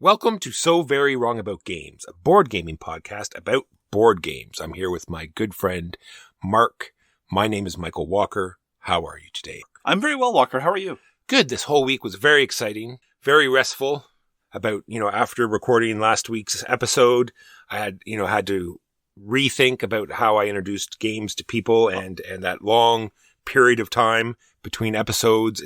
Welcome to So Very Wrong About Games, a board gaming podcast about board games. I'm here with my good friend, Mark. My name is Michael Walker. How are you today? I'm very well, Walker. How are you? Good. This whole week was very exciting, very restful. After recording last week's episode, I had to rethink about how I introduced games to people, and that long period of time between episodes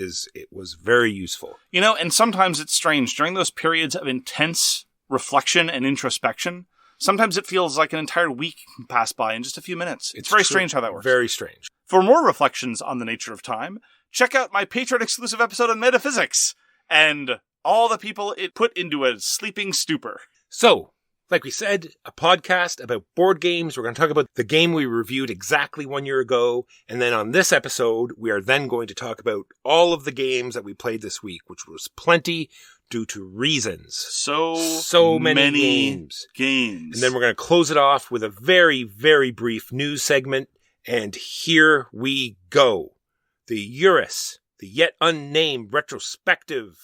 was very useful. And sometimes it's strange. During those periods of intense reflection and introspection, sometimes it feels like an entire week can pass by in just a few minutes. It's very strange how that works. Very strange. For more reflections on the nature of time, check out my Patreon-exclusive episode on metaphysics and all the people it put into a sleeping stupor. So, like we said, a podcast about board games. We're going to talk about the game we reviewed exactly 1 year ago. And then on this episode, we are then going to talk about all of the games that we played this week, which was plenty due to reasons. So many games. And then we're going to close it off with a very, very brief news segment. And here we go. The AYURIS, the yet unnamed retrospective.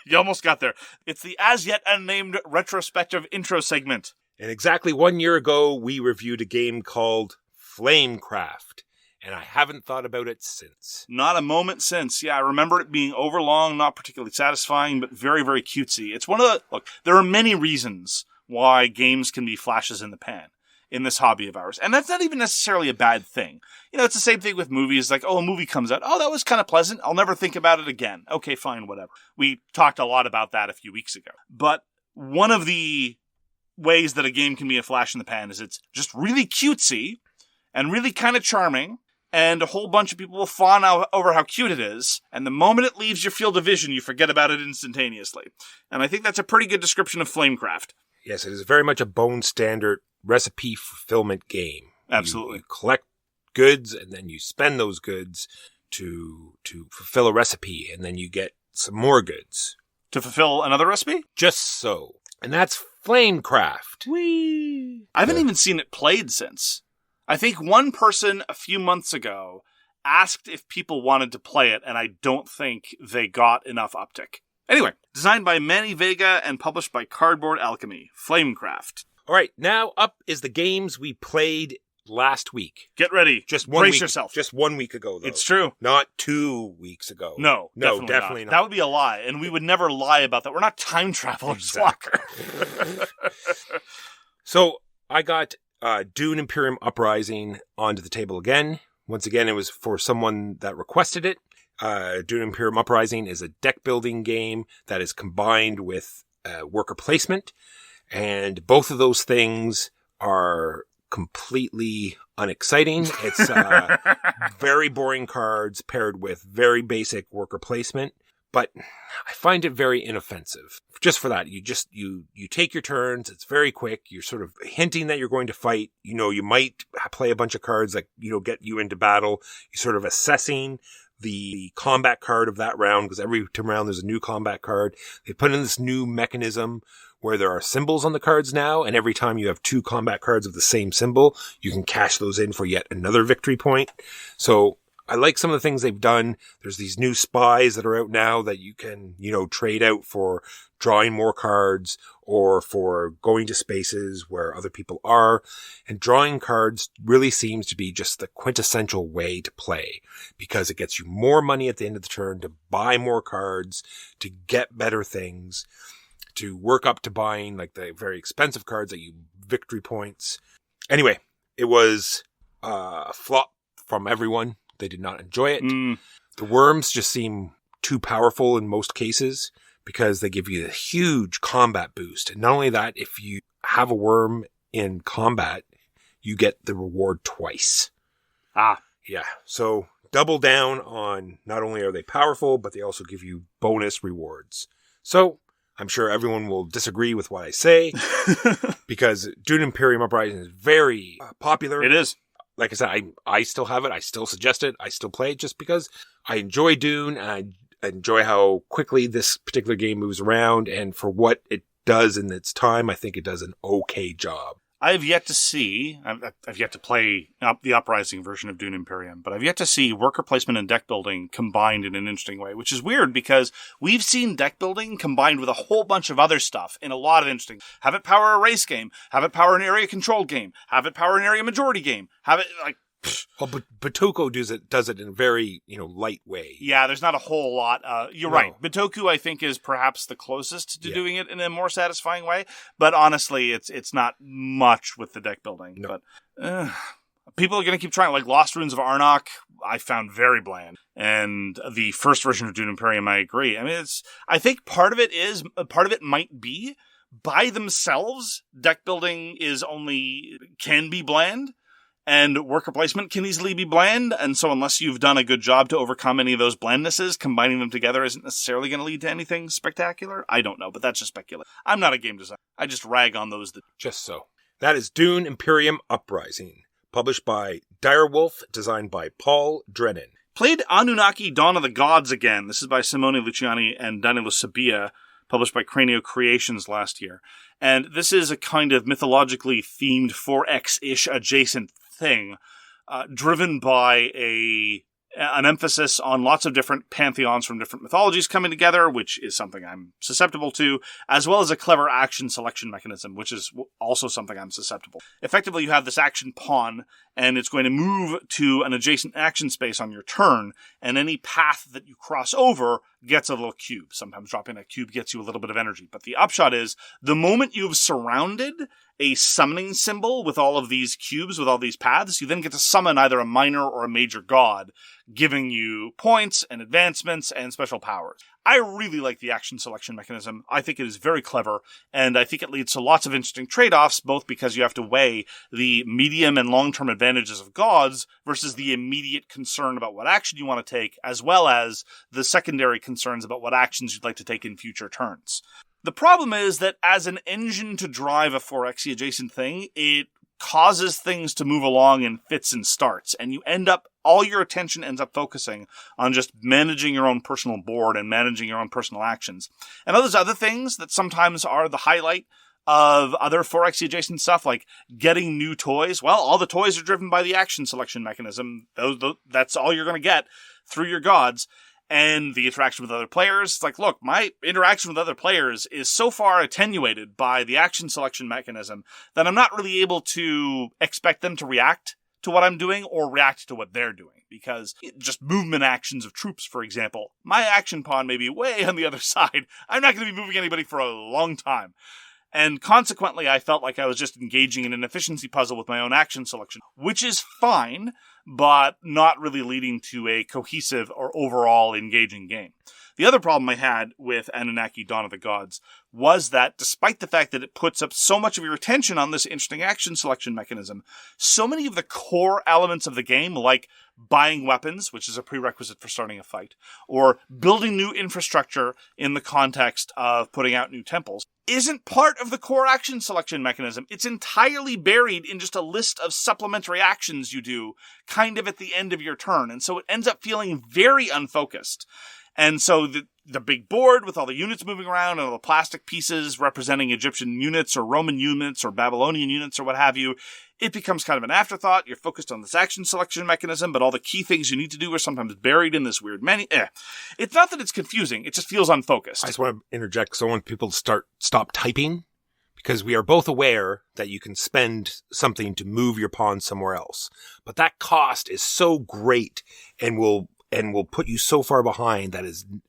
You almost got there. It's the as-yet unnamed retrospective intro segment. And exactly 1 year ago, we reviewed a game called Flamecraft. And I haven't thought about it since. Not a moment since. Yeah, I remember it being overlong, not particularly satisfying, but very, very cutesy. It's one of the... Look, there are many reasons why games can be flashes in the pan in this hobby of ours. And that's not even necessarily a bad thing. It's the same thing with movies. Like, a movie comes out. Oh, that was kind of pleasant. I'll never think about it again. Okay, fine, whatever. We talked a lot about that a few weeks ago. But one of the ways that a game can be a flash in the pan is it's just really cutesy and really kind of charming. And a whole bunch of people will fawn over how cute it is. And the moment it leaves your field of vision, you forget about it instantaneously. And I think that's a pretty good description of Flamecraft. Yes, it is very much a bone standard recipe fulfillment game. Absolutely. You collect goods, and then you spend those goods to fulfill a recipe, and then you get some more goods. To fulfill another recipe? Just so. And that's Flamecraft. Whee! I haven't even seen it played since. I think one person a few months ago asked if people wanted to play it, and I don't think they got enough uptick. Anyway, designed by Manny, Vega, and published by Cardboard Alchemy, Flamecraft. All right, now up is the games we played last week. Get ready. Just 1 week. Brace yourself. Just 1 week ago, though. It's true. Not 2 weeks ago. No, definitely not. That would be a lie, and we would never lie about that. We're not time travelers, exactly. Walker. So, I got Dune Imperium Uprising onto the table again. Once again, it was for someone that requested it. Dune Imperium Uprising is a deck-building game that is combined with worker placement. And both of those things are completely unexciting. It's very boring cards paired with very basic worker placement. But I find it very inoffensive. Just for that, you take your turns. It's very quick. You're sort of hinting that you're going to fight. You might play a bunch of cards that, get you into battle. You're sort of assessing the combat card of that round, because every round there's a new combat card. They put in this new mechanism where there are symbols on the cards now, and every time you have 2 combat cards of the same symbol, you can cash those in for yet another victory point. So I like some of the things they've done. There's these new spies that are out now that you can, trade out for drawing more cards or for going to spaces where other people are. And drawing cards really seems to be just the quintessential way to play, because it gets you more money at the end of the turn to buy more cards, to get better things, to work up to buying like the very expensive cards that you victory points. Anyway, it was a flop from everyone. They did not enjoy it. The worms just seem too powerful in most cases because they give you a huge combat boost. And not only that, if you have a worm in combat, you get the reward twice. Yeah. So double down on not only are they powerful, but they also give you bonus rewards. So I'm sure everyone will disagree with what I say because Dune Imperium Uprising is very popular. It is. Like I said, I still have it. I still suggest it. I still play it just because I enjoy Dune and I enjoy how quickly this particular game moves around. And for what it does in its time, I think it does an okay job. I've yet to see, I've yet to play the Uprising version of Dune Imperium, but I've yet to see worker placement and deck building combined in an interesting way, which is weird because we've seen deck building combined with a whole bunch of other stuff in a lot of interesting. Have it power a race game, have it power an area controlled game, have it power an area majority game, have it like. Well, Bitoku does it in a very, light way. Yeah, there's not a whole lot. You're right. Bitoku, I think, is perhaps the closest to doing it in a more satisfying way. But honestly, it's not much with the deck building. No. But people are going to keep trying. Like Lost Ruins of Arnok, I found very bland. And the first version of Dune Imperium, I agree. I mean, I think part of it might be by themselves, deck building can be bland. And worker placement can easily be bland, and so unless you've done a good job to overcome any of those blandnesses, combining them together isn't necessarily going to lead to anything spectacular. I don't know, but that's just speculation. I'm not a game designer. I just rag on those that... Just so. That is Dune Imperium Uprising, published by Direwolf, designed by Paul Drennan. Played Anunnaki Dawn of the Gods again. This is by Simone Luciani and Danilo Sabia, published by Cranio Creations last year. And this is a kind of mythologically themed 4X-ish adjacent thing, driven by an emphasis on lots of different pantheons from different mythologies coming together, which is something I'm susceptible to, as well as a clever action selection mechanism, which is also something I'm susceptible. Effectively, you have this action pawn, and it's going to move to an adjacent action space on your turn, and any path that you cross over gets a little cube. Sometimes dropping a cube gets you a little bit of energy. But the upshot is, the moment you've surrounded a summoning symbol with all of these cubes, with all these paths, you then get to summon either a minor or a major god, giving you points and advancements and special powers. I really like the action selection mechanism. I think it is very clever, and I think it leads to lots of interesting trade-offs, both because you have to weigh the medium and long-term advantages of gods versus the immediate concern about what action you want to take, as well as the secondary concerns about what actions you'd like to take in future turns. The problem is that as an engine to drive a 4X adjacent thing, it causes things to move along in fits and starts, and all your attention ends up focusing on just managing your own personal board and managing your own personal actions. And there's other things that sometimes are the highlight of other 4X adjacent stuff, like getting new toys. Well, all the toys are driven by the action selection mechanism. That's all you're going to get through your gods. And the interaction with other players, it's like, look, my interaction with other players is so far attenuated by the action selection mechanism that I'm not really able to expect them to react to what I'm doing or react to what they're doing. Because just movement actions of troops, for example, my action pawn may be way on the other side. I'm not going to be moving anybody for a long time. And consequently, I felt like I was just engaging in an efficiency puzzle with my own action selection, which is fine, but not really leading to a cohesive or overall engaging game. The other problem I had with Anunnaki Dawn of the Gods was that despite the fact that it puts up so much of your attention on this interesting action selection mechanism, so many of the core elements of the game, like buying weapons, which is a prerequisite for starting a fight, or building new infrastructure in the context of putting out new temples, isn't part of the core action selection mechanism. It's entirely buried in just a list of supplementary actions you do kind of at the end of your turn. And so it ends up feeling very unfocused. And so the big board with all the units moving around and all the plastic pieces representing Egyptian units or Roman units or Babylonian units or what have you, it becomes kind of an afterthought. You're focused on this action selection mechanism, but all the key things you need to do are sometimes buried in this weird menu. It's not that it's confusing. It just feels unfocused. I just want to interject because I want people to stop typing, because we are both aware that you can spend something to move your pawn somewhere else. But that cost is so great and will put you so far behind that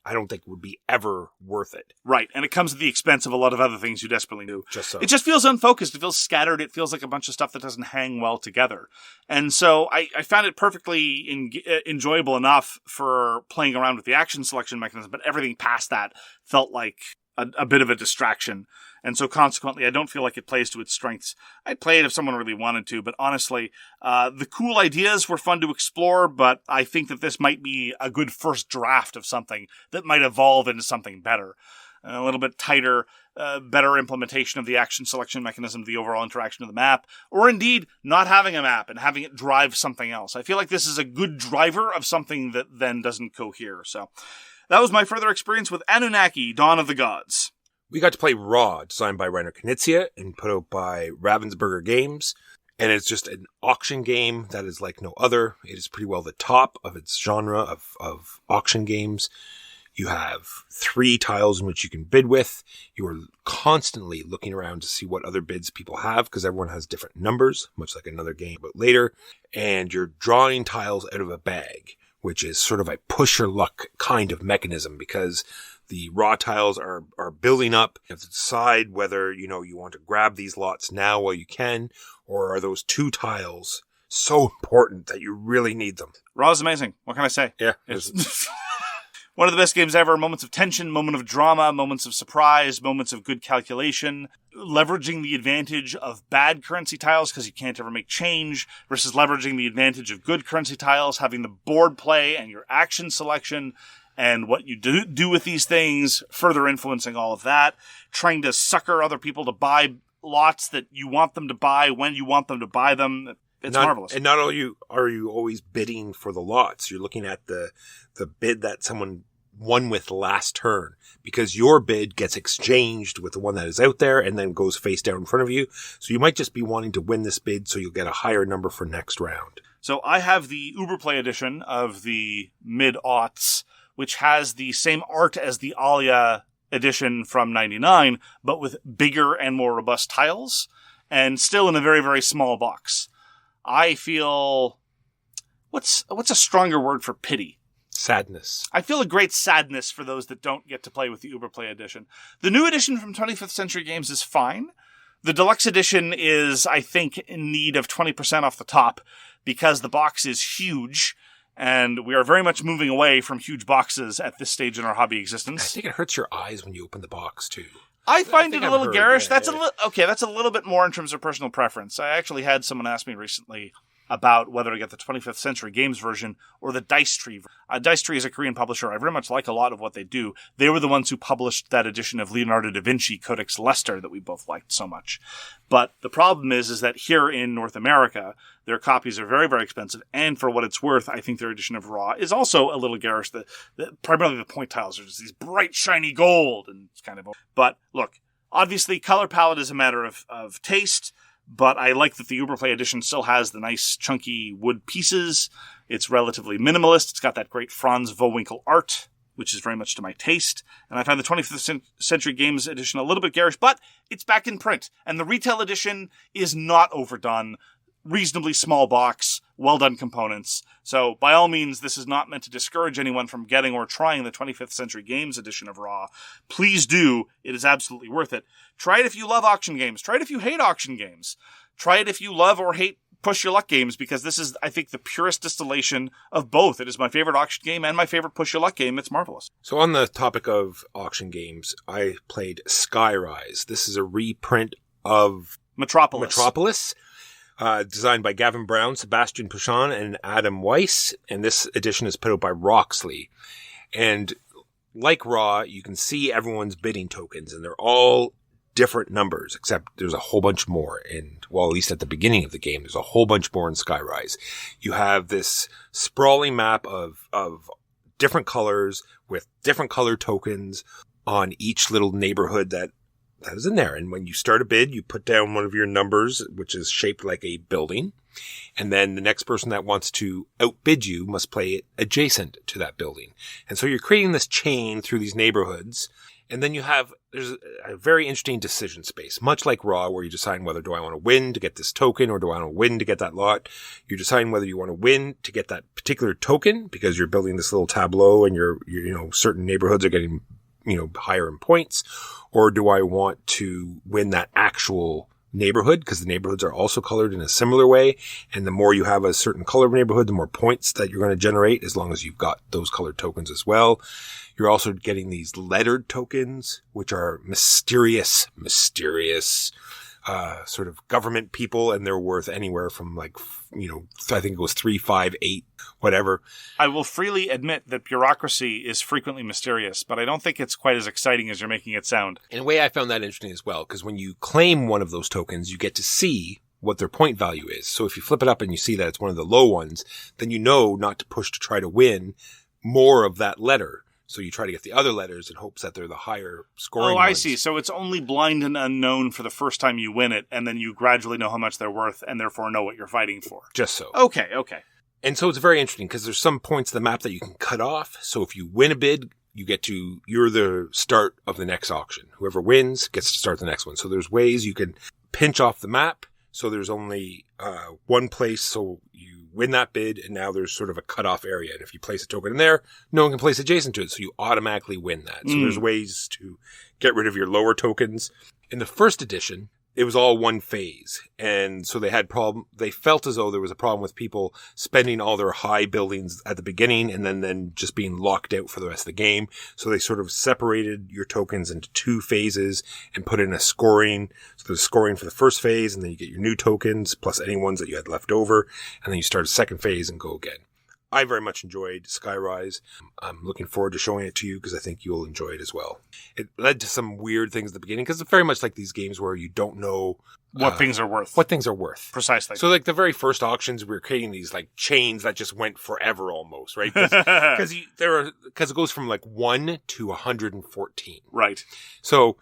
I don't think would be ever worth it. Right, and it comes at the expense of a lot of other things you desperately do. Just so. It just feels unfocused. It feels scattered. It feels like a bunch of stuff that doesn't hang well together. And so I found it perfectly enjoyable enough for playing around with the action selection mechanism, but everything past that felt like a bit of a distraction. And so consequently, I don't feel like it plays to its strengths. I'd play it if someone really wanted to, but honestly, the cool ideas were fun to explore, but I think that this might be a good first draft of something that might evolve into something better. A little bit tighter, better implementation of the action selection mechanism, the overall interaction of the map, or indeed not having a map and having it drive something else. I feel like this is a good driver of something that then doesn't cohere. So that was my further experience with Anunnaki, Dawn of the Gods. We got to play Raw, designed by Reiner Knizia and put out by Ravensburger Games. And it's just an auction game that is like no other. It is pretty well the top of its genre of auction games. You have 3 tiles in which you can bid with. You are constantly looking around to see what other bids people have because everyone has different numbers, much like another game but later. And you're drawing tiles out of a bag, which is sort of a push your luck kind of mechanism because the raw tiles are building up. You have to decide whether, you want to grab these lots now while you can, or are those 2 tiles so important that you really need them? Raw is amazing. What can I say? Yeah. It's one of the best games ever. Moments of tension, moment of drama, moments of surprise, moments of good calculation. Leveraging the advantage of bad currency tiles because you can't ever make change versus leveraging the advantage of good currency tiles, having the board play and your action selection and what you do with these things, further influencing all of that. Trying to sucker other people to buy lots that you want them to buy when you want them to buy them. It's marvelous. And not only are you always bidding for the lots, you're looking at the bid that someone won with last turn because your bid gets exchanged with the one that is out there and then goes face down in front of you. So you might just be wanting to win this bid so you'll get a higher number for next round. So I have the Uberplay edition of the mid-aughts, which has the same art as the Alea edition from 99, but with bigger and more robust tiles and still in a very, very small box. I feel, what's a stronger word for pity? Sadness. I feel a great sadness for those that don't get to play with the Uberplay edition. The new edition from 25th Century Games is fine. The deluxe edition is, I think, in need of 20% off the top because the box is huge and we are very much moving away from huge boxes at this stage in our hobby existence. I think it hurts your eyes when you open the box too. I find it a little garish. That's a little bit more in terms of personal preference. I actually had someone ask me recently about whether to get the 25th Century Games version or the Dice Tree. Dice Tree is a Korean publisher. I very much like a lot of what they do. They were the ones who published that edition of Leonardo da Vinci Codex Leicester that we both liked so much. But the problem is that here in North America, their copies are very, very expensive. And for what it's worth, I think their edition of Raw is also a little garish. Primarily the point tiles are just these bright, shiny gold. And it's kind of. But look, obviously color palette is a matter of taste. But I like that the Uberplay edition still has the nice chunky wood pieces. It's relatively minimalist. It's got that great Franz Vohwinkel art, which is very much to my taste. And I find the 25th Century Games edition a little bit garish, but it's back in print. And the retail edition is not overdone. Reasonably small box, well-done components. So, by all means, this is not meant to discourage anyone from getting or trying the 25th Century Games edition of Raw. Please do. It is absolutely worth it. Try it if you love auction games. Try it if you hate auction games. Try it if you love or hate push your luck games, because this is, I think, the purest distillation of both. It is my favorite auction game and my favorite push your luck game. It's marvelous. So on the topic of auction games, I played Skyrise. This is a reprint of Metropolis. Designed by Gavin Brown, Sebastian Pauchon, and Adam Wyse. And this edition is put out by Roxley. And like Raw, you can see everyone's bidding tokens, and they're all different numbers, except there's a whole bunch more. And, well, at least at the beginning of the game, there's a whole bunch more in Skyrise. You have this sprawling map of different colors with different color tokens on each little neighborhood that is in there. And when you start a bid, you put down one of your numbers, which is shaped like a building. And then the next person that wants to outbid you must play it adjacent to that building. And so you're creating this chain through these neighborhoods. And then there's a very interesting decision space, much like Raw, where you decide whether do I want to win to get this token or do I want to win to get that lot. You're deciding whether you want to win to get that particular token because you're building this little tableau and you're certain neighborhoods are getting higher in points, or do I want to win that actual neighborhood? Because the neighborhoods are also colored in a similar way. And the more you have a certain color of neighborhood, the more points that you're going to generate, as long as you've got those colored tokens as well. You're also getting these lettered tokens, which are mysterious, sort of government people, and they're worth anywhere from I think it was 3, 5, 8, whatever. I will freely admit that bureaucracy is frequently mysterious, but I don't think it's quite as exciting as you're making it sound. In a way, I found that interesting as well, because when you claim one of those tokens, you get to see what their point value is. So if you flip it up and you see that it's one of the low ones, then you know not to push to try to win more of that letter, So you try to get the other letters in hopes that they're the higher scoring I ones. see. So it's only blind and unknown for the first time you win it, and then you gradually know how much they're worth, and therefore know what you're fighting for. Just so. Okay. And so it's very interesting because there's some points of the map that you can cut off. So if you win a bid, you're the start of the next auction. Whoever wins gets to start the next one. So there's ways you can pinch off the map. So there's only one place. So you win that bid, and now there's sort of a cutoff area. And if you place a token in there, no one can place adjacent to it. So you automatically win that. So there's ways to get rid of your lower tokens. In the first edition, it was all one phase. And so they felt as though there was a problem with people spending all their high buildings at the beginning and then just being locked out for the rest of the game. So they sort of separated your tokens into 2 phases and put in a scoring. So there's scoring for the first phase, and then you get your new tokens plus any ones that you had left over. And then you start a second phase and go again. I very much enjoyed Skyrise. I'm looking forward to showing it to you because I think you'll enjoy it as well. It led to some weird things at the beginning because it's very much like these games where you don't know what things are worth. What things are worth. Precisely. So like the very first auctions, we were creating these like chains that just went forever almost, right? Because it goes from like 1 to 114. Right. So,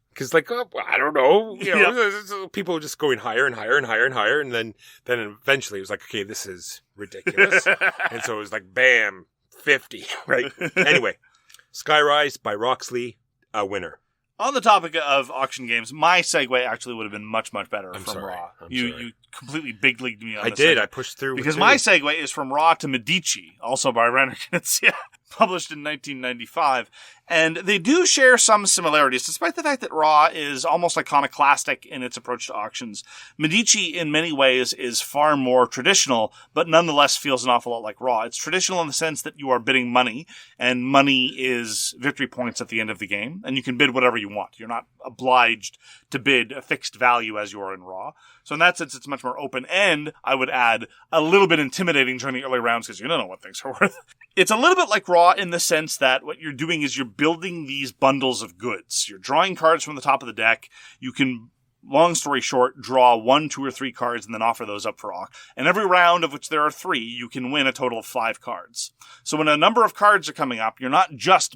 because like, I don't know, people were just going higher and higher and higher and higher. And then eventually it was like, okay, this is ridiculous. And so it was like, bam, 50, right? Anyway, Skyrise by Roxley, a winner. On the topic of auction games, my segue actually would have been much, much better from Raw. You completely big-leagued me on this. I did. I pushed through. Because my segue is from Raw to Medici, also by Reiner Knizia, published in 1995. And they do share some similarities, despite the fact that Raw is almost iconoclastic in its approach to auctions. Medici, in many ways, is far more traditional, but nonetheless feels an awful lot like Raw. It's traditional in the sense that you are bidding money, and money is victory points at the end of the game, and you can bid whatever you want. You're not obliged to bid a fixed value as you are in Raw. So in that sense, it's much more open, and I would add a little bit intimidating during the early rounds because you don't know what things are worth. It's a little bit like Raw in the sense that what you're doing is you're building these bundles of goods. You're drawing cards from the top of the deck. You can, long story short, draw 1, 2, or 3 cards and then offer those up for auction. And every round, of which there are 3, you can win a total of 5 cards. So when a number of cards are coming up, you're not just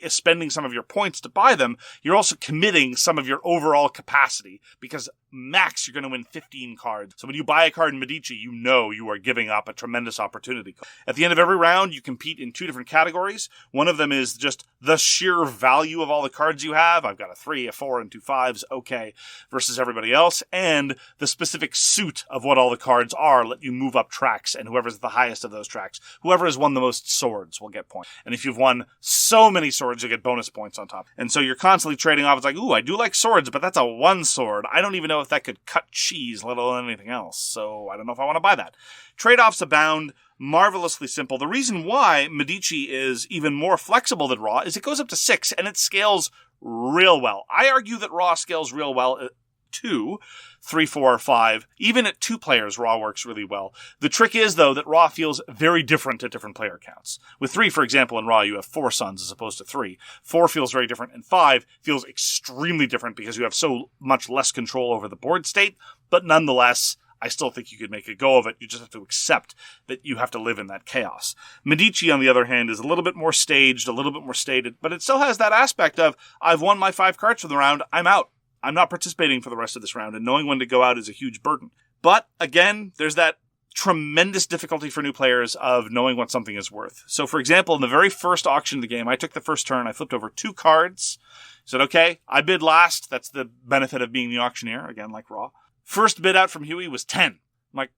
spending some of your points to buy them, you're also committing some of your overall capacity because max you're going to win 15 cards. So when you buy a card in Medici, you know you are giving up a tremendous opportunity. At the end of every round, you compete in 2 different categories. One of them is just the sheer value of all the cards you have. I've got a 3, a 4, and 2 5s, okay, versus everybody else. And the specific suit of what all the cards are let you move up tracks, and whoever's the highest of those tracks, whoever has won the most swords will get points. And if you've won so many swords, you'll get bonus points on top. And so you're constantly trading off. It's like, ooh, I do like swords, but that's a 1 sword. I don't even know if that could cut cheese, let alone anything else. So I don't know if I want to buy that. Trade-offs abound, marvelously simple. The reason why Medici is even more flexible than Raw is it goes up to 6 and it scales real well. I argue that Raw scales real well at 2, 3, 4, 5. Even at 2 players, Raw works really well. The trick is, though, that Raw feels very different at different player counts. With 3, for example, in Raw, you have 4 sons as opposed to 3. 4 feels very different, and 5 feels extremely different because you have so much less control over the board state, but nonetheless, I still think you could make a go of it. You just have to accept that you have to live in that chaos. Medici, on the other hand, is a little bit more staged, a little bit more stated, but it still has that aspect of, I've won my 5 cards for the round, I'm out. I'm not participating for the rest of this round, and knowing when to go out is a huge burden. But, again, there's that tremendous difficulty for new players of knowing what something is worth. So, for example, in the very first auction of the game, I took the first turn, I flipped over 2 cards, said, okay, I bid last. That's the benefit of being the auctioneer, again, like Raw. First bid out from Huey was 10. I'm like,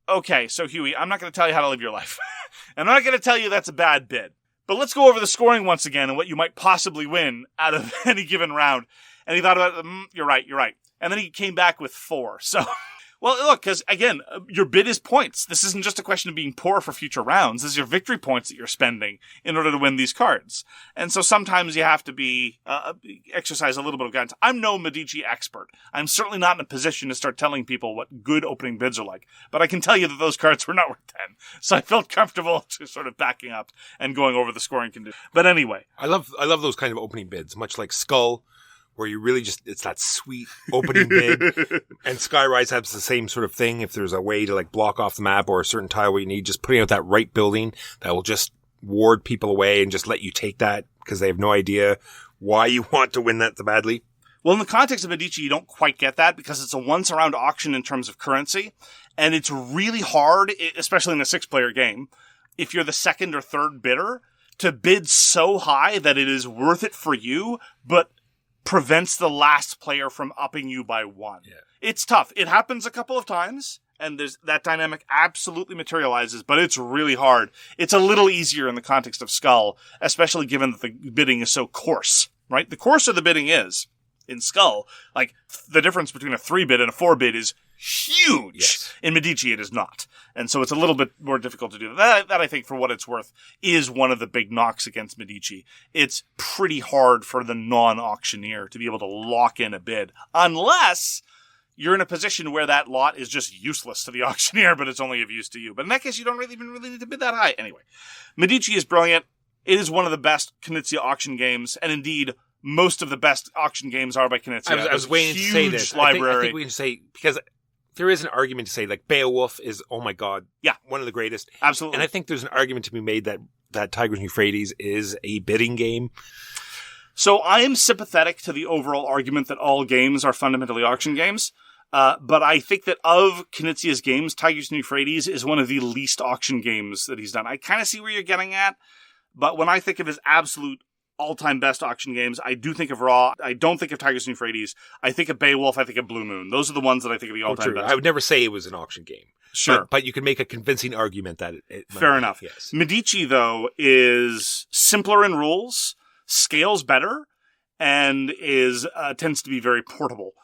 okay, so Huey, I'm not going to tell you how to live your life. And I'm not going to tell you that's a bad bid. But let's go over the scoring once again and what you might possibly win out of any given round. And he thought about it, you're right. And then he came back with 4. So, well, look, because again, your bid is points. This isn't just a question of being poor for future rounds. This is your victory points that you're spending in order to win these cards. And so sometimes you have to be, exercise a little bit of guidance. I'm no Medici expert. I'm certainly not in a position to start telling people what good opening bids are like. But I can tell you that those cards were not worth 10. So I felt comfortable to sort of backing up and going over the scoring condition. But anyway. I love those kind of opening bids, much like Skull, where you really just, it's that sweet opening bid. And Skyrise has the same sort of thing. If there's a way to like block off the map or a certain tile where you need, just putting out that right building that will just ward people away and just let you take that because they have no idea why you want to win that so badly. Well, in the context of Medici, you don't quite get that because it's a once-around auction in terms of currency, and it's really hard, especially in a 6-player game, if you're the second or third bidder, to bid so high that it is worth it for you, but prevents the last player from upping you by 1. Yeah. It's tough. It happens a couple of times, and that dynamic absolutely materializes, but it's really hard. It's a little easier in the context of Skull, especially given that the bidding is so coarse, right? The coarser the bidding is, in Skull, like, the difference between a 3-bid and a 4-bid is huge. Yes. In Medici, it is not. And so it's a little bit more difficult to do. That, I think, for what it's worth, is one of the big knocks against Medici. It's pretty hard for the non-auctioneer to be able to lock in a bid, unless you're in a position where that lot is just useless to the auctioneer, but it's only of use to you. But in that case, you don't really need to bid that high. Anyway, Medici is brilliant. It is one of the best Knizia auction games, and indeed, most of the best auction games are by Knizia. I was waiting to say this. Library. I think we can say, because there is an argument to say, like, Beowulf is, oh my god, one of the greatest. Absolutely. And I think there's an argument to be made that Tigris and Euphrates is a bidding game. So I am sympathetic to the overall argument that all games are fundamentally auction games. But I think that of Knizia's games, Tigris and Euphrates is one of the least auction games that he's done. I kind of see where you're getting at, but when I think of his absolute all-time best auction games, I do think of Raw. I don't think of Tigris and Euphrates. I think of Beowulf. I think of Blue Moon. Those are the ones that I think of the all-time best. I would never say it was an auction game. Sure. But you can make a convincing argument that it Fair might enough. Be, yes. Medici, though, is simpler in rules, scales better, and tends to be very portable.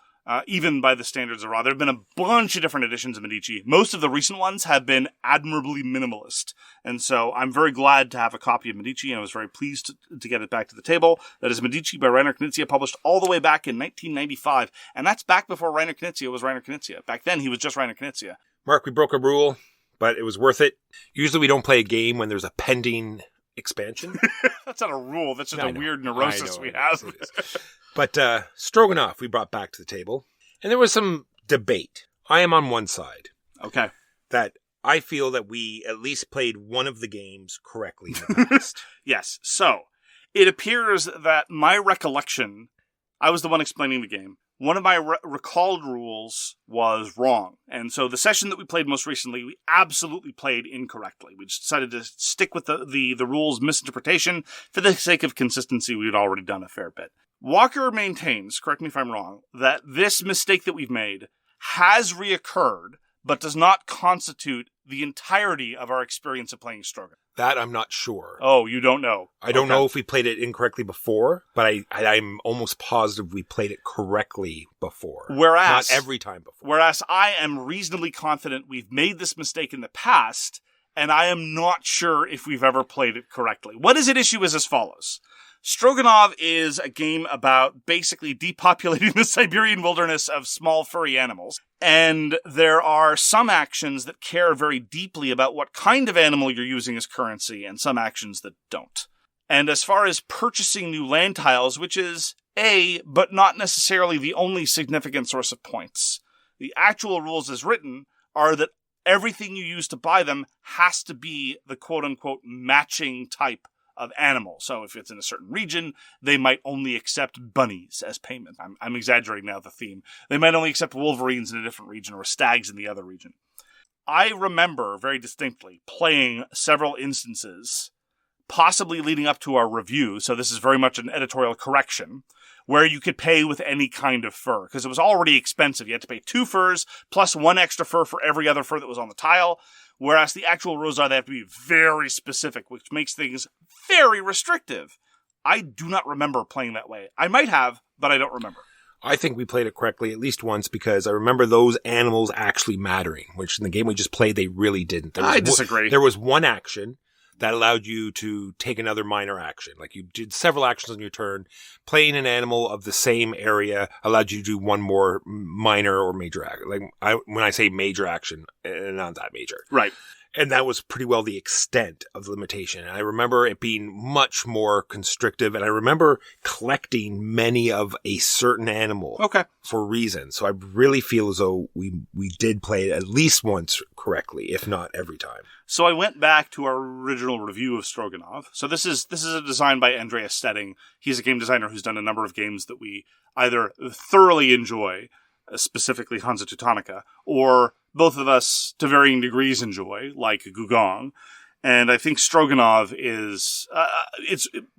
Even by the standards of Raw. There have been a bunch of different editions of Medici. Most of the recent ones have been admirably minimalist. And so I'm very glad to have a copy of Medici, and I was very pleased to get it back to the table. That is Medici by Reiner Knizia, published all the way back in 1995. And that's back before Reiner Knizia was Reiner Knizia. Back then, he was just Reiner Knizia. Mark, we broke a rule, but it was worth it. Usually we don't play a game when there's a pending expansion. That's not a rule. That's just a weird neurosis we have. But Stroganoff we brought back to the table, and there was some debate. I am on one side. Okay. That I feel that we at least played one of the games correctly in the past. Yes. So, it appears that my recollection, I was the one explaining the game, one of my recalled rules was wrong. And so the session that we played most recently, we absolutely played incorrectly. We just decided to stick with the rules misinterpretation. For the sake of consistency, we had already done a fair bit. Walker maintains, correct me if I'm wrong, that this mistake that we've made has reoccurred, but does not constitute the entirety of our experience of playing Stroganoff. That I'm not sure. Oh, you don't know? I don't know if we played it incorrectly before, but I'm almost positive we played it correctly before. Whereas, not every time before. Whereas I am reasonably confident we've made this mistake in the past, and I am not sure if we've ever played it correctly. What is at issue is as follows. Stroganoff is a game about basically depopulating the Siberian wilderness of small furry animals. And there are some actions that care very deeply about what kind of animal you're using as currency, and some actions that don't. And as far as purchasing new land tiles, which is but not necessarily the only significant source of points, the actual rules as written are that everything you use to buy them has to be the quote-unquote matching type of animal. So if it's in a certain region, they might only accept bunnies as payment. I'm exaggerating now the theme. They might only accept wolverines in a different region or stags in the other region. I remember very distinctly playing several instances, possibly leading up to our review, so this is very much an editorial correction, where you could pay with any kind of fur, because it was already expensive. You had to pay 2 furs, plus 1 extra fur for every other fur that was on the tile, whereas the actual rules are they have to be very specific, which makes things very restrictive. I do not remember playing that way. I might have, but I don't remember. I think we played it correctly at least once, because I remember those animals actually mattering, which in the game we just played, they really didn't. I disagree. There was one action that allowed you to take another minor action. Like, you did several actions on your turn. Playing an animal of the same area allowed you to do one more minor or major action. Like, when I say major action, not that major. Right. And that was pretty well the extent of the limitation. And I remember it being much more constrictive. And I remember collecting many of a certain animal for reasons. So I really feel as though we did play it at least once correctly, if not every time. So I went back to our original review of Stroganov. So this is a design by Andreas Stetting. He's a game designer who's done a number of games that we either thoroughly enjoy, specifically Hansa Teutonica, or both of us to varying degrees enjoy, like Gugong. And I think Stroganov is,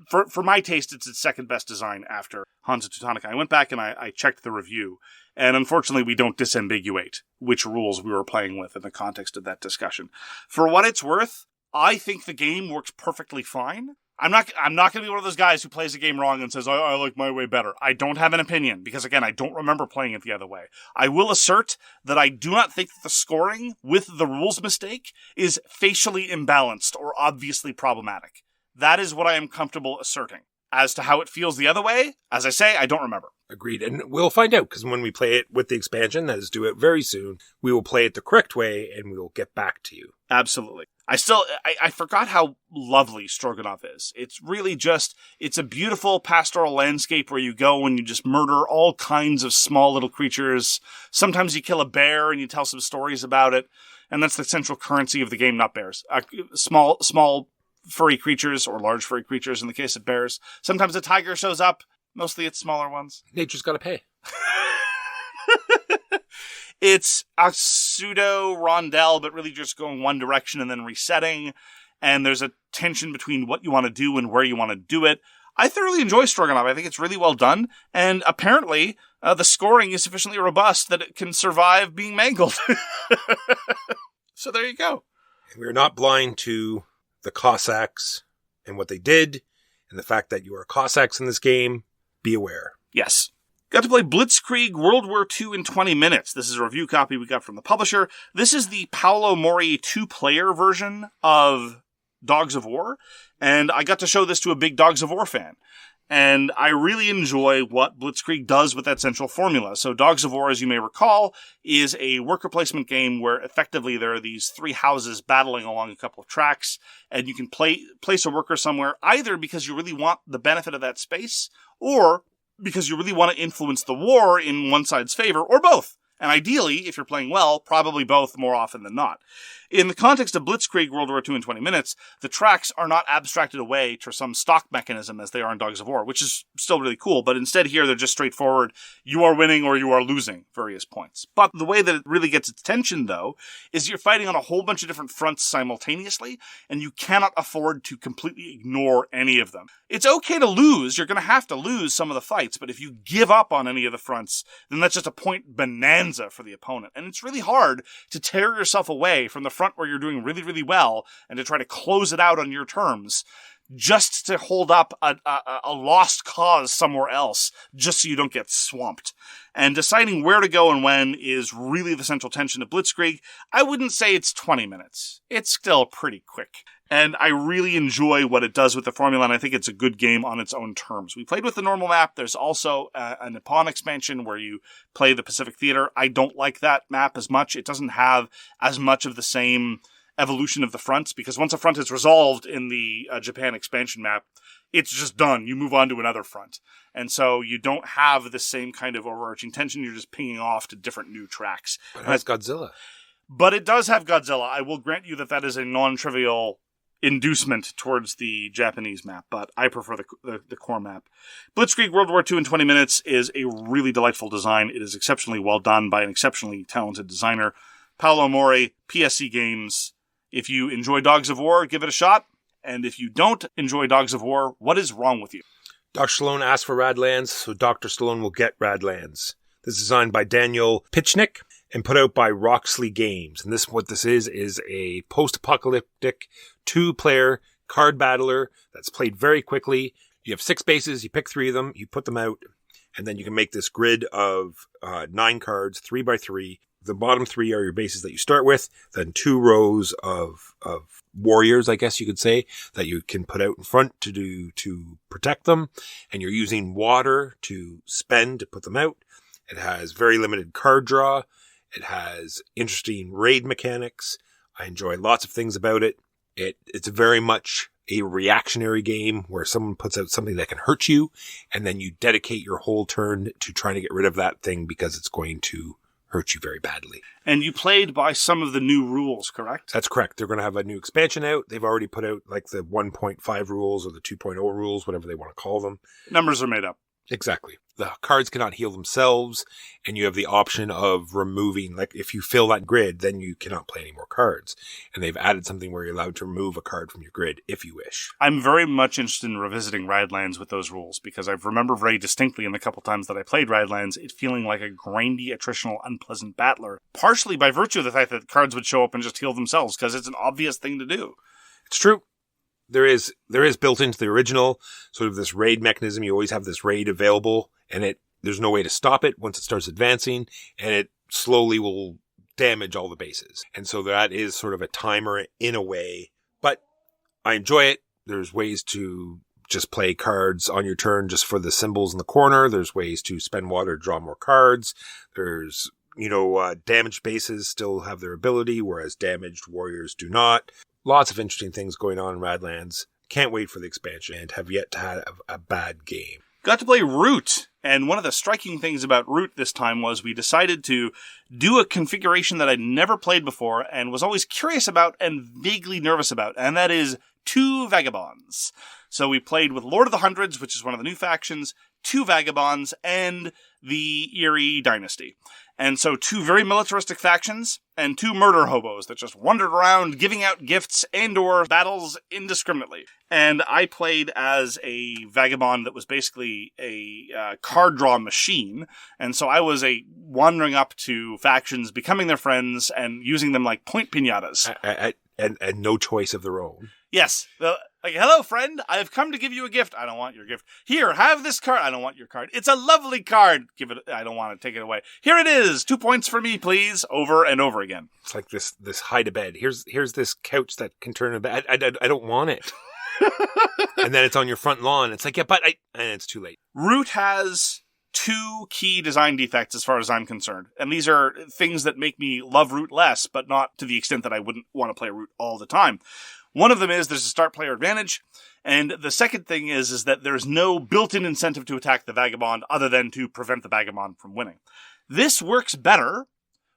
for my taste, it's its second best design after Hansa Teutonica. I went back and I checked the review, and unfortunately we don't disambiguate which rules we were playing with in the context of that discussion. For what it's worth, I think the game works perfectly fine. I'm not going to be one of those guys who plays a game wrong and says, I like my way better. I don't have an opinion because, again, I don't remember playing it the other way. I will assert that I do not think that the scoring with the rules mistake is facially imbalanced or obviously problematic. That is what I am comfortable asserting. As to how it feels the other way, as I say, I don't remember. Agreed. And we'll find out, because when we play it with the expansion, that is due out very soon, we will play it the correct way and we will get back to you. Absolutely. I forgot how lovely Stroganov is. It's really just, it's a beautiful pastoral landscape where you go and you just murder all kinds of small little creatures. Sometimes you kill a bear and you tell some stories about it. And that's the central currency of the game, not bears. Small furry creatures, or large furry creatures in the case of bears. Sometimes a tiger shows up. Mostly it's smaller ones. Nature's got to pay. It's a pseudo rondel, but really just going one direction and then resetting. And there's a tension between what you want to do and where you want to do it. I thoroughly enjoy Stroganov. I think it's really well done. And apparently, the scoring is sufficiently robust that it can survive being mangled. So there you go. We're not blind to the Cossacks and what they did, and the fact that you are Cossacks in this game. Be aware. Yes. Got to play Blitzkrieg World War II in 20 minutes. This is a review copy we got from the publisher. This is the Paolo Mori 2-player version of Dogs of War, and I got to show this to a big Dogs of War fan. And I really enjoy what Blitzkrieg does with that central formula. So Dogs of War, as you may recall, is a worker placement game where effectively there are these three houses battling along a couple of tracks, and you can place a worker somewhere either because you really want the benefit of that space, or because you really want to influence the war in one side's favor, or both. And ideally, if you're playing well, probably both more often than not. In the context of Blitzkrieg World War II in 20 minutes, the tracks are not abstracted away to some stock mechanism as they are in Dogs of War, which is still really cool, but instead here they're just straightforward, you are winning or you are losing various points. But the way that it really gets its attention, though, is you're fighting on a whole bunch of different fronts simultaneously, and you cannot afford to completely ignore any of them. It's okay to lose, you're going to have to lose some of the fights, but if you give up on any of the fronts, then that's just a point bonanza for the opponent. And it's really hard to tear yourself away from the front where you're doing really, really well and to try to close it out on your terms just to hold up a lost cause somewhere else just so you don't get swamped. And deciding where to go and when is really the central tension of Blitzkrieg. I wouldn't say it's 20 minutes. It's still pretty quick. And I really enjoy what it does with the formula, and I think it's a good game on its own terms. We played with the normal map. There's also a Nippon expansion where you play the Pacific Theater. I don't like that map as much. It doesn't have as much of the same evolution of the fronts, because once a front is resolved in the Japan expansion map, it's just done. You move on to another front. And so you don't have the same kind of overarching tension. You're just pinging off to different new tracks. But it has Godzilla. But it does have Godzilla. I will grant you that that is a non-trivial inducement towards the Japanese map, but I prefer the core map. Blitzkrieg World War II in 20 minutes is a really delightful design. It is exceptionally well done by an exceptionally talented designer. Paolo Mori, PSC Games. If you enjoy Dogs of War, give it a shot. And if you don't enjoy Dogs of War, what is wrong with you? Dr. Stallone asked for Radlands, so Dr. Stallone will get Radlands. This is designed by Daniel Pichnik and put out by Roxley Games. And what this is a post-apocalyptic 2-player card battler that's played very quickly. You have 6 bases, you pick 3 of them, you put them out, and then you can make this grid of 9 cards, 3 by 3. The bottom 3 are your bases that you start with, then 2 rows of warriors, I guess you could say, that you can put out in front to protect them. And you're using water to spend to put them out. It has very limited card draw. It has interesting raid mechanics. I enjoy lots of things about it. It's very much a reactionary game where someone puts out something that can hurt you, and then you dedicate your whole turn to trying to get rid of that thing because it's going to hurt you very badly. And you played by some of the new rules, correct? That's correct. They're going to have a new expansion out. They've already put out like the 1.5 rules or the 2.0 rules, whatever they want to call them. Numbers are made up. Exactly. The cards cannot heal themselves, and you have the option of removing, like if you fill that grid, then you cannot play any more cards. And they've added something where you're allowed to remove a card from your grid if you wish. I'm very much interested in revisiting Radlands with those rules, because I remember very distinctly in the couple times that I played Radlands, it feeling like a grindy, attritional, unpleasant battler, partially by virtue of the fact that cards would show up and just heal themselves, because it's an obvious thing to do. It's true. There is built into the original sort of this raid mechanism. You always have this raid available, and there's no way to stop it once it starts advancing, and it slowly will damage all the bases. And so that is sort of a timer in a way, but I enjoy it. There's ways to just play cards on your turn just for the symbols in the corner. There's ways to spend water to draw more cards. There's, damaged bases still have their ability, whereas damaged warriors do not. Lots of interesting things going on in Radlands. Can't wait for the expansion and have yet to have a bad game. Got to play Root, and one of the striking things about Root this time was we decided to do a configuration that I'd never played before and was always curious about and vaguely nervous about, and that is 2 Vagabonds. So we played with Lord of the Hundreds, which is one of the new factions, 2 Vagabonds, and the Eerie Dynasty. And so 2 very militaristic factions and 2 murder hobos that just wandered around giving out gifts and or battles indiscriminately. And I played as a vagabond that was basically a card draw machine. And so I was wandering up to factions, becoming their friends, and using them like point piñatas. And no choice of their own. Yes. Like, hello, friend. I have come to give you a gift. I don't want your gift. Here, have this card. I don't want your card. It's a lovely card. Give it. I don't want to take it away. Here it is. 2 points for me, please. Over and over again. It's like this hide a bed. Here's this couch that can turn a bed. I don't want it. And then it's on your front lawn. It's like, yeah, but and it's too late. Root has 2 key design defects as far as I'm concerned. And these are things that make me love Root less, but not to the extent that I wouldn't want to play Root all the time. One of them is there's a start player advantage. And the second thing is that there's no built-in incentive to attack the Vagabond other than to prevent the Vagabond from winning. This works better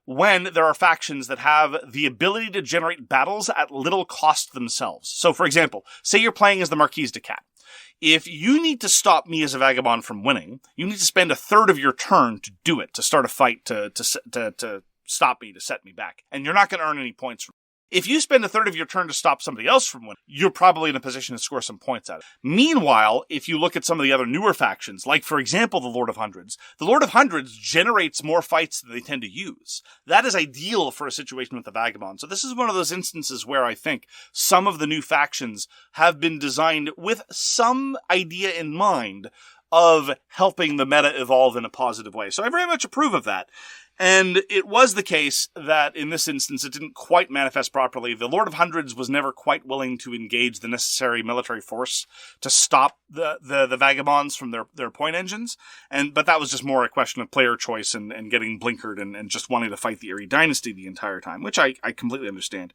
when there are factions that have the ability to generate battles at little cost themselves. So, for example, say you're playing as the Marquise de Cat. If you need to stop me as a Vagabond from winning, you need to spend a third of your turn to do it, to start a fight, to stop me, to set me back. And you're not going to earn any points from it. If you spend a third of your turn to stop somebody else from winning, you're probably in a position to score some points out of it. Meanwhile, if you look at some of the other newer factions, like, for example, the Lord of Hundreds generates more fights than they tend to use. That is ideal for a situation with the Vagabond. So this is one of those instances where I think some of the new factions have been designed with some idea in mind of helping the meta evolve in a positive way. So I very much approve of that. And it was the case that in this instance, it didn't quite manifest properly. The Lord of Hundreds was never quite willing to engage the necessary military force to stop the Vagabonds from their point engines. But that was just more a question of player choice and getting blinkered and just wanting to fight the Eerie Dynasty the entire time, which I completely understand.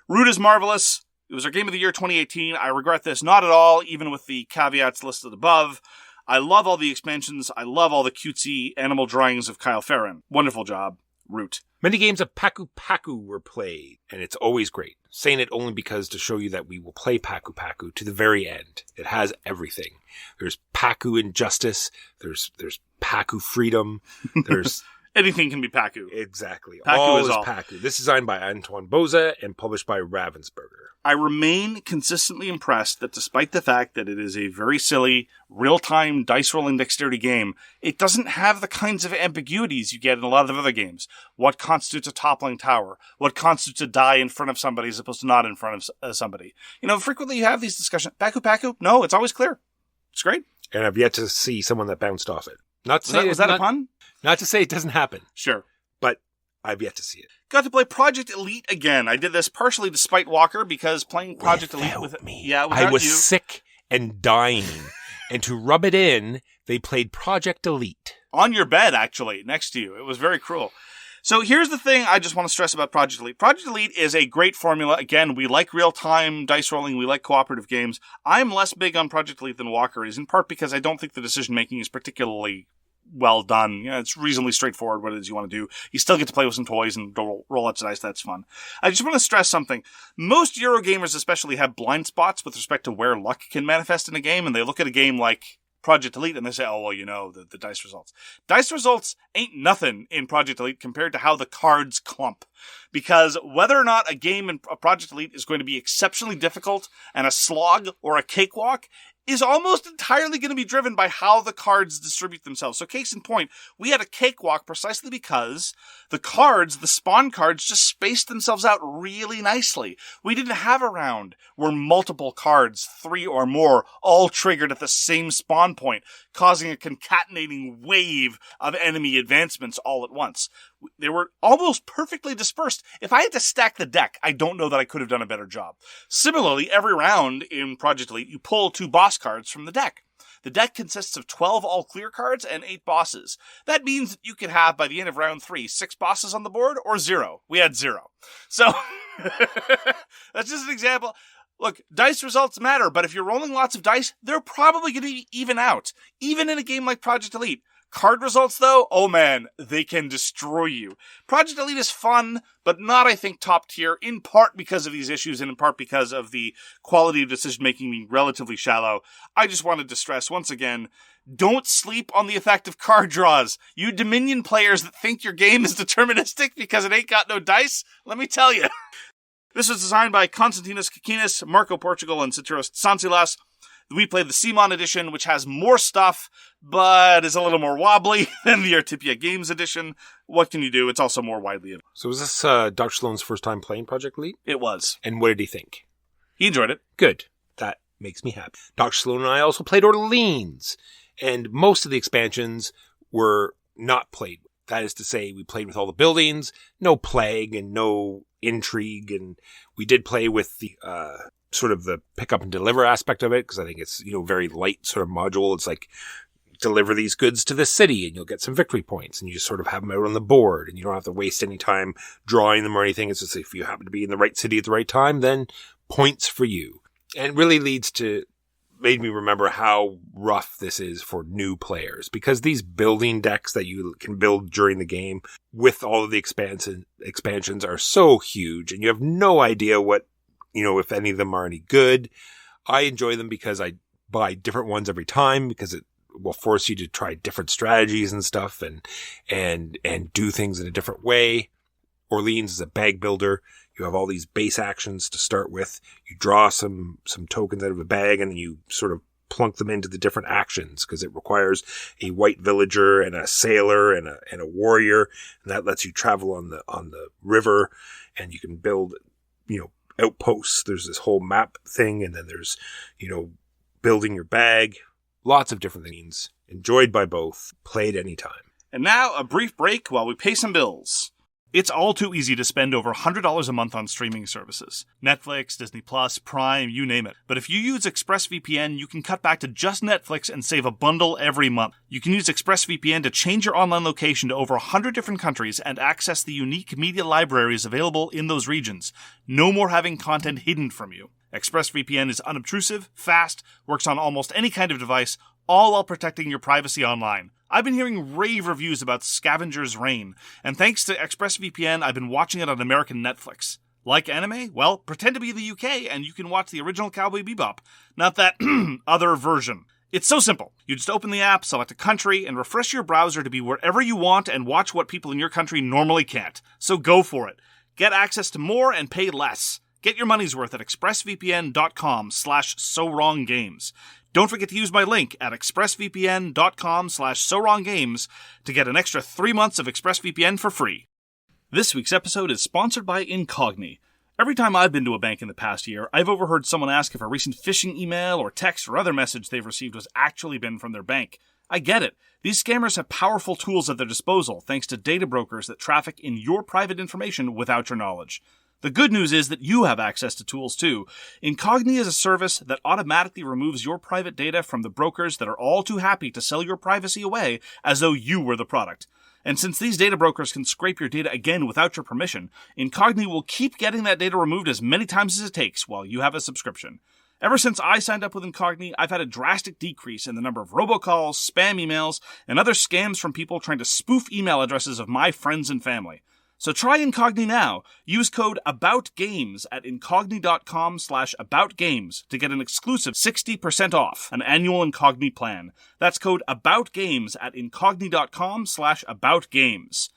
Root is marvelous. It was our game of the year 2018. I regret this not at all, even with the caveats listed above. I love all the expansions. I love all the cutesy animal drawings of Kyle Farron. Wonderful job, Root. Many games of Paku Paku were played, and it's always great. Saying it only because to show you that we will play Paku Paku to the very end. It has everything. There's Paku Injustice. There's Paku Freedom. There's... Anything can be Paku. Exactly. Paku all is all. Paku. This is designed by Antoine Boza and published by Ravensburger. I remain consistently impressed that despite the fact that it is a very silly, real-time dice-rolling dexterity game, it doesn't have the kinds of ambiguities you get in a lot of other games. What constitutes a toppling tower? What constitutes a die in front of somebody as opposed to not in front of somebody? Frequently you have these discussions. Paku Paku? No, it's always clear. It's great. And I've yet to see someone that bounced off it. Was that a pun? Not to say it doesn't happen. Sure. But I've yet to see it. Got to play Project Elite again. I did this partially despite Walker because playing Project Elite with me. Yeah, without I was you. sick and dying. And to rub it in, they played Project Elite. On your bed, actually, next to you. It was very cruel. So here's the thing I just want to stress about Project Elite. Project Elite is a great formula. Again, we like real-time dice rolling. We like cooperative games. I'm less big on Project Elite than Walker is, in part because I don't think the decision-making is particularly well done. You know, it's reasonably straightforward what it is you want to do. You still get to play with some toys and roll lots of dice. That's fun. I just want to stress something. Most Eurogamers especially have blind spots with respect to where luck can manifest in a game, and they look at a game like Project Elite and they say, oh, well, you know, the dice results. Dice results ain't nothing in Project Elite compared to how the cards clump. Because whether or not a game in Project Elite is going to be exceptionally difficult and a slog or a cakewalk is almost entirely going to be driven by how the cards distribute themselves. So case in point, we had a cakewalk precisely because the cards, the spawn cards, just spaced themselves out really nicely. We didn't have a round where multiple cards, 3 or more, all triggered at the same spawn point, causing a concatenating wave of enemy advancements all at once. They were almost perfectly dispersed. If I had to stack the deck, I don't know that I could have done a better job. Similarly, every round in Project Elite, you pull 2 boss cards from the deck. The deck consists of 12 all-clear cards and 8 bosses. That means that you could have, by the end of round 3, 6 bosses on the board or 0. We had 0. So, that's just an example. Look, dice results matter, but if you're rolling lots of dice, they're probably going to even out, even in a game like Project Elite. Card results, though, oh man, they can destroy you. Project Elite is fun, but not, I think, top tier, in part because of these issues and in part because of the quality of decision-making being relatively shallow. I just wanted to stress, once again, don't sleep on the effect of card draws. You Dominion players that think your game is deterministic because it ain't got no dice, let me tell you. This was designed by Konstantinos Kikinis, Marco Portugal, and Satiros Tsantsilas. We played the Simone edition, which has more stuff, but is a little more wobbly than the Artipia Games edition. What can you do? It's also more widely available. So was this Dr. Stallone's first time playing Project Elite? It was. And what did he think? He enjoyed it. Good. That makes me happy. Dr. Stallone and I also played Orleans, and most of the expansions were not played. That is to say, we played with all the buildings, no plague and no intrigue, and we did play with the sort of the pick up and deliver aspect of it, because I think it's, you know, very light sort of module. It's like, deliver these goods to the city and you'll get some victory points, and you just sort of have them out on the board and you don't have to waste any time drawing them or anything. It's just if you happen to be in the right city at the right time, then points for you. And it really made me remember how rough this is for new players, because these building decks that you can build during the game with all of the expansions are so huge, and you have no idea what, you know, if any of them are any good. I enjoy them because I buy different ones every time, because it will force you to try different strategies and stuff and do things in a different way. Orleans is a bag builder. You have all these base actions to start with. You draw some tokens out of a bag, and then you sort of plunk them into the different actions, because it requires a white villager and a sailor and a warrior, and that lets you travel on the river, and you can build, you know, outposts. There's this whole map thing, and then there's, you know, building your bag. Lots of different things. Enjoyed by both. Played anytime. And now a brief break while we pay some bills. It's all too easy to spend over $100 a month on streaming services. Netflix, Disney+, Prime, you name it. But if you use ExpressVPN, you can cut back to just Netflix and save a bundle every month. You can use ExpressVPN to change your online location to over 100 different countries and access the unique media libraries available in those regions. No more having content hidden from you. ExpressVPN is unobtrusive, fast, works on almost any kind of device, all while protecting your privacy online. I've been hearing rave reviews about Scavenger's Reign, and thanks to ExpressVPN, I've been watching it on American Netflix. Like anime? Well, pretend to be the UK, and you can watch the original Cowboy Bebop, not that other version. It's so simple. You just open the app, select a country, and refresh your browser to be wherever you want and watch what people in your country normally can't. So go for it. Get access to more and pay less. Get your money's worth at expressvpn.com/SoWrongGames. Don't forget to use my link at expressvpn.com/SoWrongGames to get an extra 3 months of ExpressVPN for free. This week's episode is sponsored by Incogni. Every time I've been to a bank in the past year, I've overheard someone ask if a recent phishing email or text or other message they've received was actually been from their bank. I get it. These scammers have powerful tools at their disposal thanks to data brokers that traffic in your private information without your knowledge. The good news is that you have access to tools too. Incogni is a service that automatically removes your private data from the brokers that are all too happy to sell your privacy away as though you were the product. And since these data brokers can scrape your data again without your permission, Incogni will keep getting that data removed as many times as it takes while you have a subscription. Ever since I signed up with Incogni, I've had a drastic decrease in the number of robocalls, spam emails, and other scams from people trying to spoof email addresses of my friends and family. So try Incogni now. Use code ABOUTGAMES at incogni.com/aboutgames to get an exclusive 60% off an annual Incogni plan. That's code ABOUTGAMES at incogni.com/aboutgames.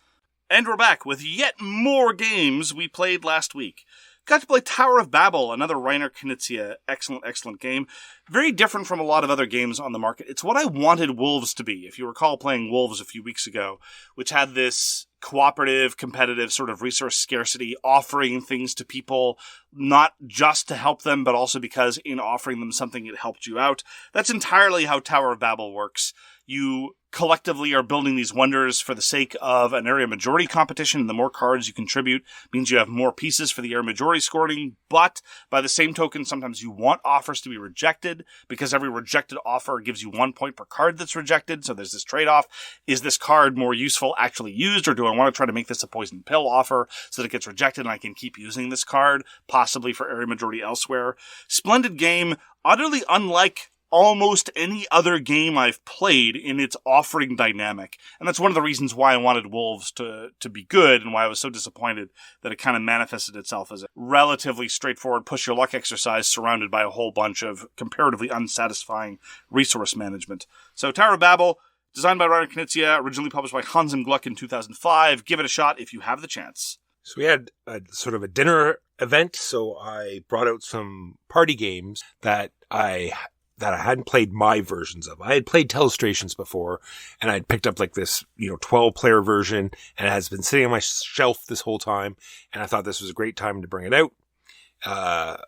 And we're back with yet more games we played last week. Got to play Tower of Babel, another Reiner Knizia. Excellent game. Very different from a lot of other games on the market. It's what I wanted Wolves to be. If you recall playing Wolves a few weeks ago, which had this cooperative, competitive sort of resource scarcity, offering things to people, not just to help them, but also because in offering them something, it helped you out. That's entirely how Tower of Babel works. You collectively are building these wonders for the sake of an area majority competition, and the more cards you contribute means you have more pieces for the area majority scoring, but by the same token, sometimes you want offers to be rejected, because every rejected offer gives you 1 point per card that's rejected, so there's this trade-off. Is this card more useful actually used, or do I want to try to make this a poison pill offer so that it gets rejected and I can keep using this card, possibly for area majority elsewhere? Splendid game, utterly unlike almost any other game I've played in its offering dynamic. And that's one of the reasons why I wanted Wolves to be good, and why I was so disappointed that it kind of manifested itself as a relatively straightforward push your luck exercise surrounded by a whole bunch of comparatively unsatisfying resource management. So Tower of Babel, designed by Reiner Knizia, originally published by Hans im Gluck in 2005. Give it a shot if you have the chance. So we had a sort of a dinner event, so I brought out some party games that I hadn't played my versions of. I had played Telestrations before, and I'd picked up like this, 12-player version, and it has been sitting on my shelf this whole time, and I thought this was a great time to bring it out.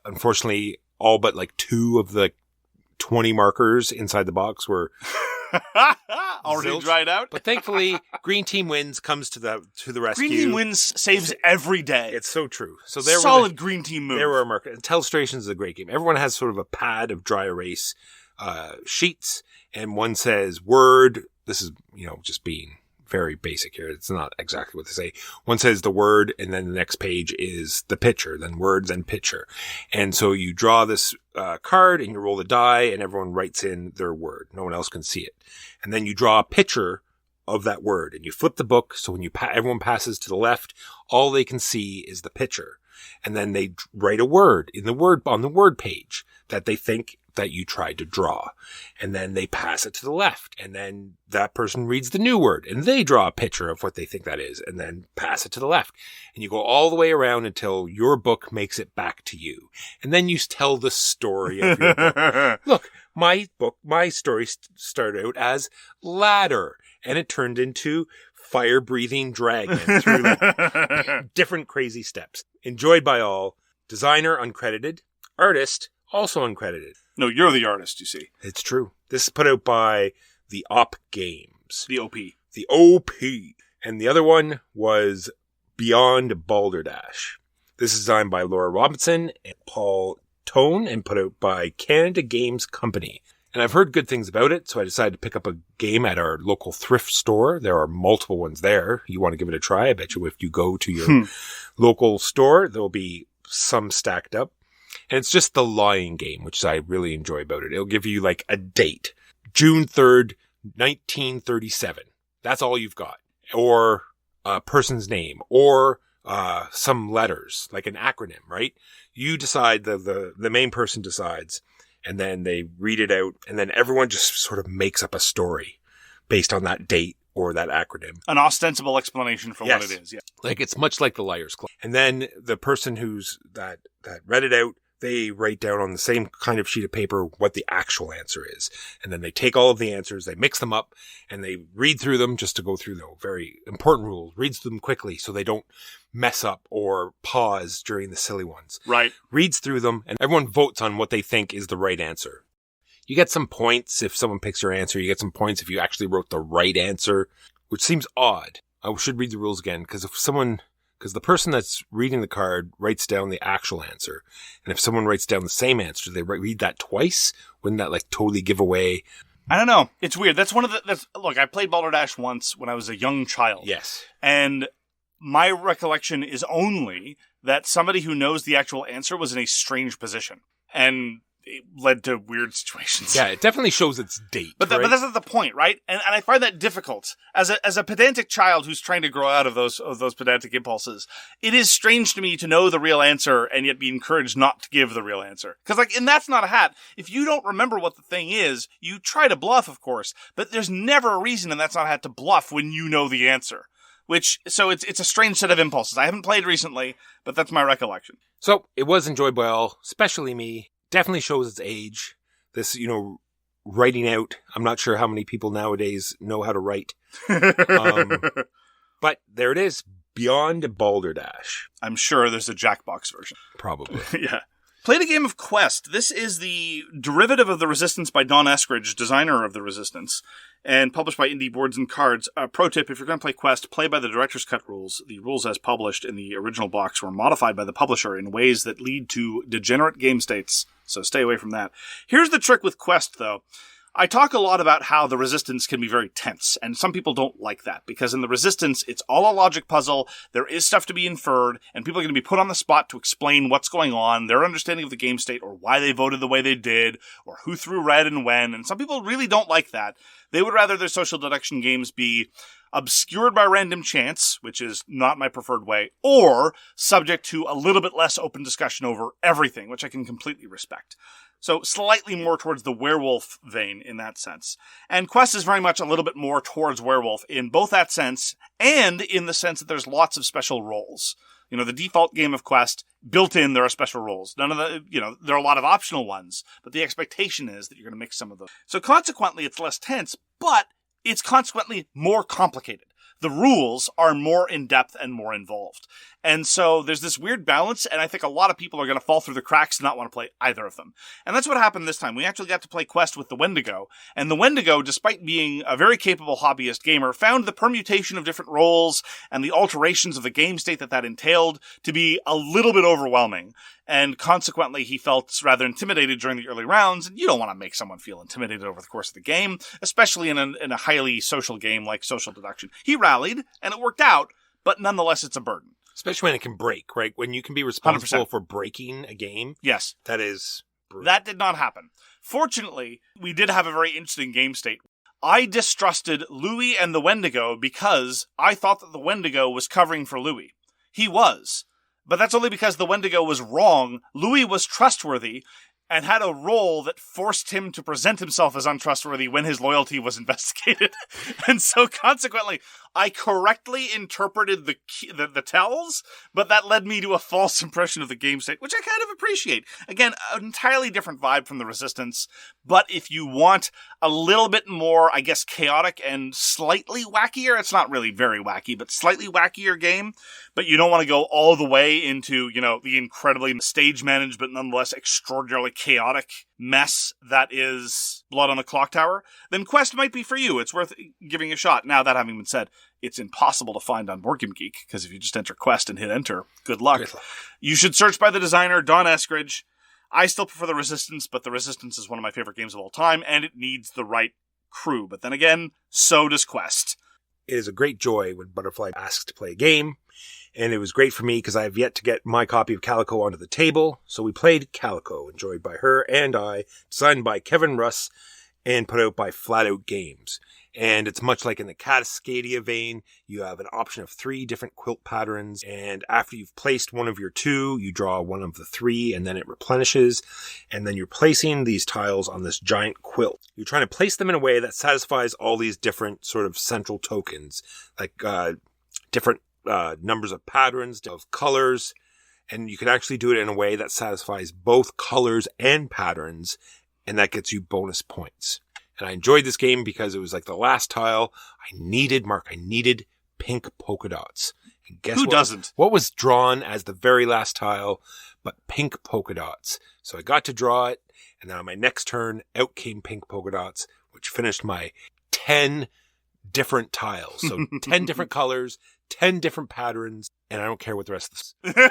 Unfortunately, all but like 2 of the 20 markers inside the box were already zilch. Dried out. But thankfully, Green Team Wins comes to the rescue. Green Team Wins saves every day. It's so true. So solid Green Team move. There were a marker. And Telestrations is a great game. Everyone has sort of a pad of dry erase sheets, and one says word. This is just being very basic here. It's not exactly what they say. One says the word, and then the next page is the picture, then word, then picture. And so you draw this card, and you roll the die, and everyone writes in their word. No one else can see it. And then you draw a picture of that word, and you flip the book, so when everyone passes to the left, all they can see is the picture. And then they write a word on the word page that they think that you tried to draw. And then they pass it to the left. And then that person reads the new word, and they draw a picture of what they think that is, and then pass it to the left. And you go all the way around until your book makes it back to you. And then you tell the story of your book. Look, my story started out as ladder, and it turned into fire-breathing dragon through different crazy steps. Enjoyed by all. Designer uncredited. Artist also uncredited. No, you're the artist, you see. It's true. This is put out by the Op Games. The OP. The OP. And the other one was Beyond Balderdash. This is designed by Laura Robinson and Paul Tone and put out by Canada Games Company. And I've heard good things about it, so I decided to pick up a game at our local thrift store. There are multiple ones there. You want to give it a try? I bet you if you go to your local store, there'll be some stacked up. And it's just the lying game, which I really enjoy about it. It'll give you like a date. June 3rd, 1937. That's all you've got. Or a person's name. Or some letters, like an acronym, right? You decide, the main person decides. And then they read it out. And then everyone just sort of makes up a story based on that date or that acronym. An ostensible explanation for what it is. Yeah. Like it's much like the Liar's Club. And then the person that read it out, they write down on the same kind of sheet of paper what the actual answer is. And then they take all of the answers, they mix them up, and they read through them just to go through the very important rules. Reads them quickly so they don't mess up or pause during the silly ones. Right. Reads through them, and everyone votes on what they think is the right answer. You get some points if someone picks your answer. You get some points if you actually wrote the right answer, which seems odd. I should read the rules again, because the person that's reading the card writes down the actual answer. And if someone writes down the same answer, they read that twice. Wouldn't that like totally give away I don't know. It's weird. That's one of the... Look, I played Balderdash once when I was a young child. Yes. And my recollection is only that somebody who knows the actual answer was in a strange position. And it led to weird situations. Yeah, it definitely shows its date. But that's not the point, right? And I find that difficult. As a pedantic child who's trying to grow out of those pedantic impulses, it is strange to me to know the real answer and yet be encouraged not to give the real answer. Because, and that's not a hat. If you don't remember what the thing is, you try to bluff, of course. But there's never a reason, and that's not a hat, to bluff when you know the answer. So it's a strange set of impulses. I haven't played recently, but that's my recollection. So it was enjoyed by all, especially me. Definitely shows its age. This, writing out. I'm not sure how many people nowadays know how to write. But there it is. Beyond Balderdash. I'm sure there's a Jackbox version. Probably. Yeah. Played a game of Quest. This is the derivative of The Resistance by Don Eskridge, designer of The Resistance, and published by Indie Boards and Cards. Pro tip, if you're going to play Quest, play by the Director's Cut rules. The rules as published in the original box were modified by the publisher in ways that lead to degenerate game states, so stay away from that. Here's the trick with Quest, though. I talk a lot about how the Resistance can be very tense, and some people don't like that, because in the Resistance, it's all a logic puzzle, there is stuff to be inferred, and people are going to be put on the spot to explain what's going on, their understanding of the game state, or why they voted the way they did, or who threw red and when, and some people really don't like that. They would rather their social deduction games be obscured by random chance, which is not my preferred way, or subject to a little bit less open discussion over everything, which I can completely respect. So slightly more towards the werewolf vein in that sense. And Quest is very much a little bit more towards werewolf in both that sense and in the sense that there's lots of special roles. The default game of Quest, built in, there are special roles. None of there are a lot of optional ones, but the expectation is that you're going to mix some of those. So consequently, it's less tense, but it's consequently more complicated. The rules are more in-depth and more involved. And so there's this weird balance, and I think a lot of people are going to fall through the cracks and not want to play either of them. And that's what happened this time. We actually got to play Quest with the Wendigo, and the Wendigo, despite being a very capable hobbyist gamer, found the permutation of different roles and the alterations of the game state that entailed to be a little bit overwhelming. And consequently, he felt rather intimidated during the early rounds, and you don't want to make someone feel intimidated over the course of the game, especially in a highly social game like Social Deduction. He rallied, and it worked out, but nonetheless, it's a burden. Especially when it can break, right? When you can be responsible 100%. For breaking a game. Yes. That is brutal. That did not happen. Fortunately, we did have a very interesting game state. I distrusted Louis and the Wendigo because I thought that the Wendigo was covering for Louis. He was. But that's only because the Wendigo was wrong. Louis was trustworthy and had a role that forced him to present himself as untrustworthy when his loyalty was investigated. And so consequently, I correctly interpreted the tells, but that led me to a false impression of the game state, which I kind of appreciate. Again, an entirely different vibe from the Resistance, but if you want a little bit more, I guess, chaotic and slightly wackier, it's not really very wacky, but slightly wackier game, but you don't want to go all the way into, the incredibly stage-managed, but nonetheless extraordinarily chaotic mess that is Blood on the Clock Tower, then Quest might be for you. It's worth giving a shot. Now, that having been said, it's impossible to find on Board Game Geek, because if you just enter Quest and hit enter, good luck. You should search by the designer, Don Eskridge. I still prefer the Resistance, but the Resistance is one of my favorite games of all time, and it needs the right crew. But then again, so does Quest. It is a great joy when Butterfly asks to play a game, and it was great for me because I have yet to get my copy of Calico onto the table. So we played Calico, enjoyed by her and I, designed by Kevin Russ, and put out by Flat Out Games. And it's much like in the Cascadia vein, you have an option of 3 different quilt patterns, and after you've placed one of your 2, you draw one of the 3, and then it replenishes, and then you're placing these tiles on this giant quilt. You're trying to place them in a way that satisfies all these different sort of central tokens, like different numbers of patterns, of colors, and you can actually do it in a way that satisfies both colors and patterns, and that gets you bonus points. And I enjoyed this game because it was like the last tile I needed pink polka dots. And guess Who what? doesn't? What was drawn as the very last tile but pink polka dots? So I got to draw it, and then on my next turn, out came pink polka dots, which finished my 10 different tiles. So 10 different colors, 10 different patterns, and I don't care what the rest of this.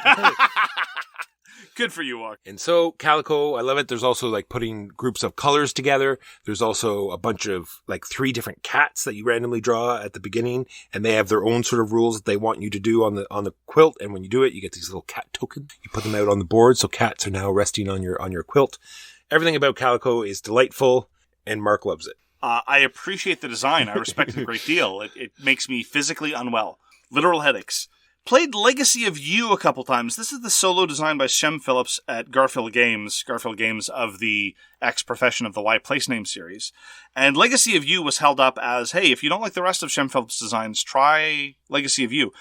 Good for you, Walk. And so Calico, I love it. There's also like putting groups of colors together. There's also a bunch of like 3 different cats that you randomly draw at the beginning, and they have their own sort of rules that they want you to do on the quilt. And when you do it, you get these little cat tokens. You put them out on the board, so cats are now resting on your quilt. Everything about Calico is delightful, and Mark loves it. I appreciate the design. I respect it a great deal. It makes me physically unwell. Literal headaches. Played Legacy of You a couple times. This is the solo design by Shem Phillips at Garfield Games of the X-Profession of the Why Place Name series. And Legacy of You was held up as, hey, if you don't like the rest of Shem Phillips' designs, try Legacy of You.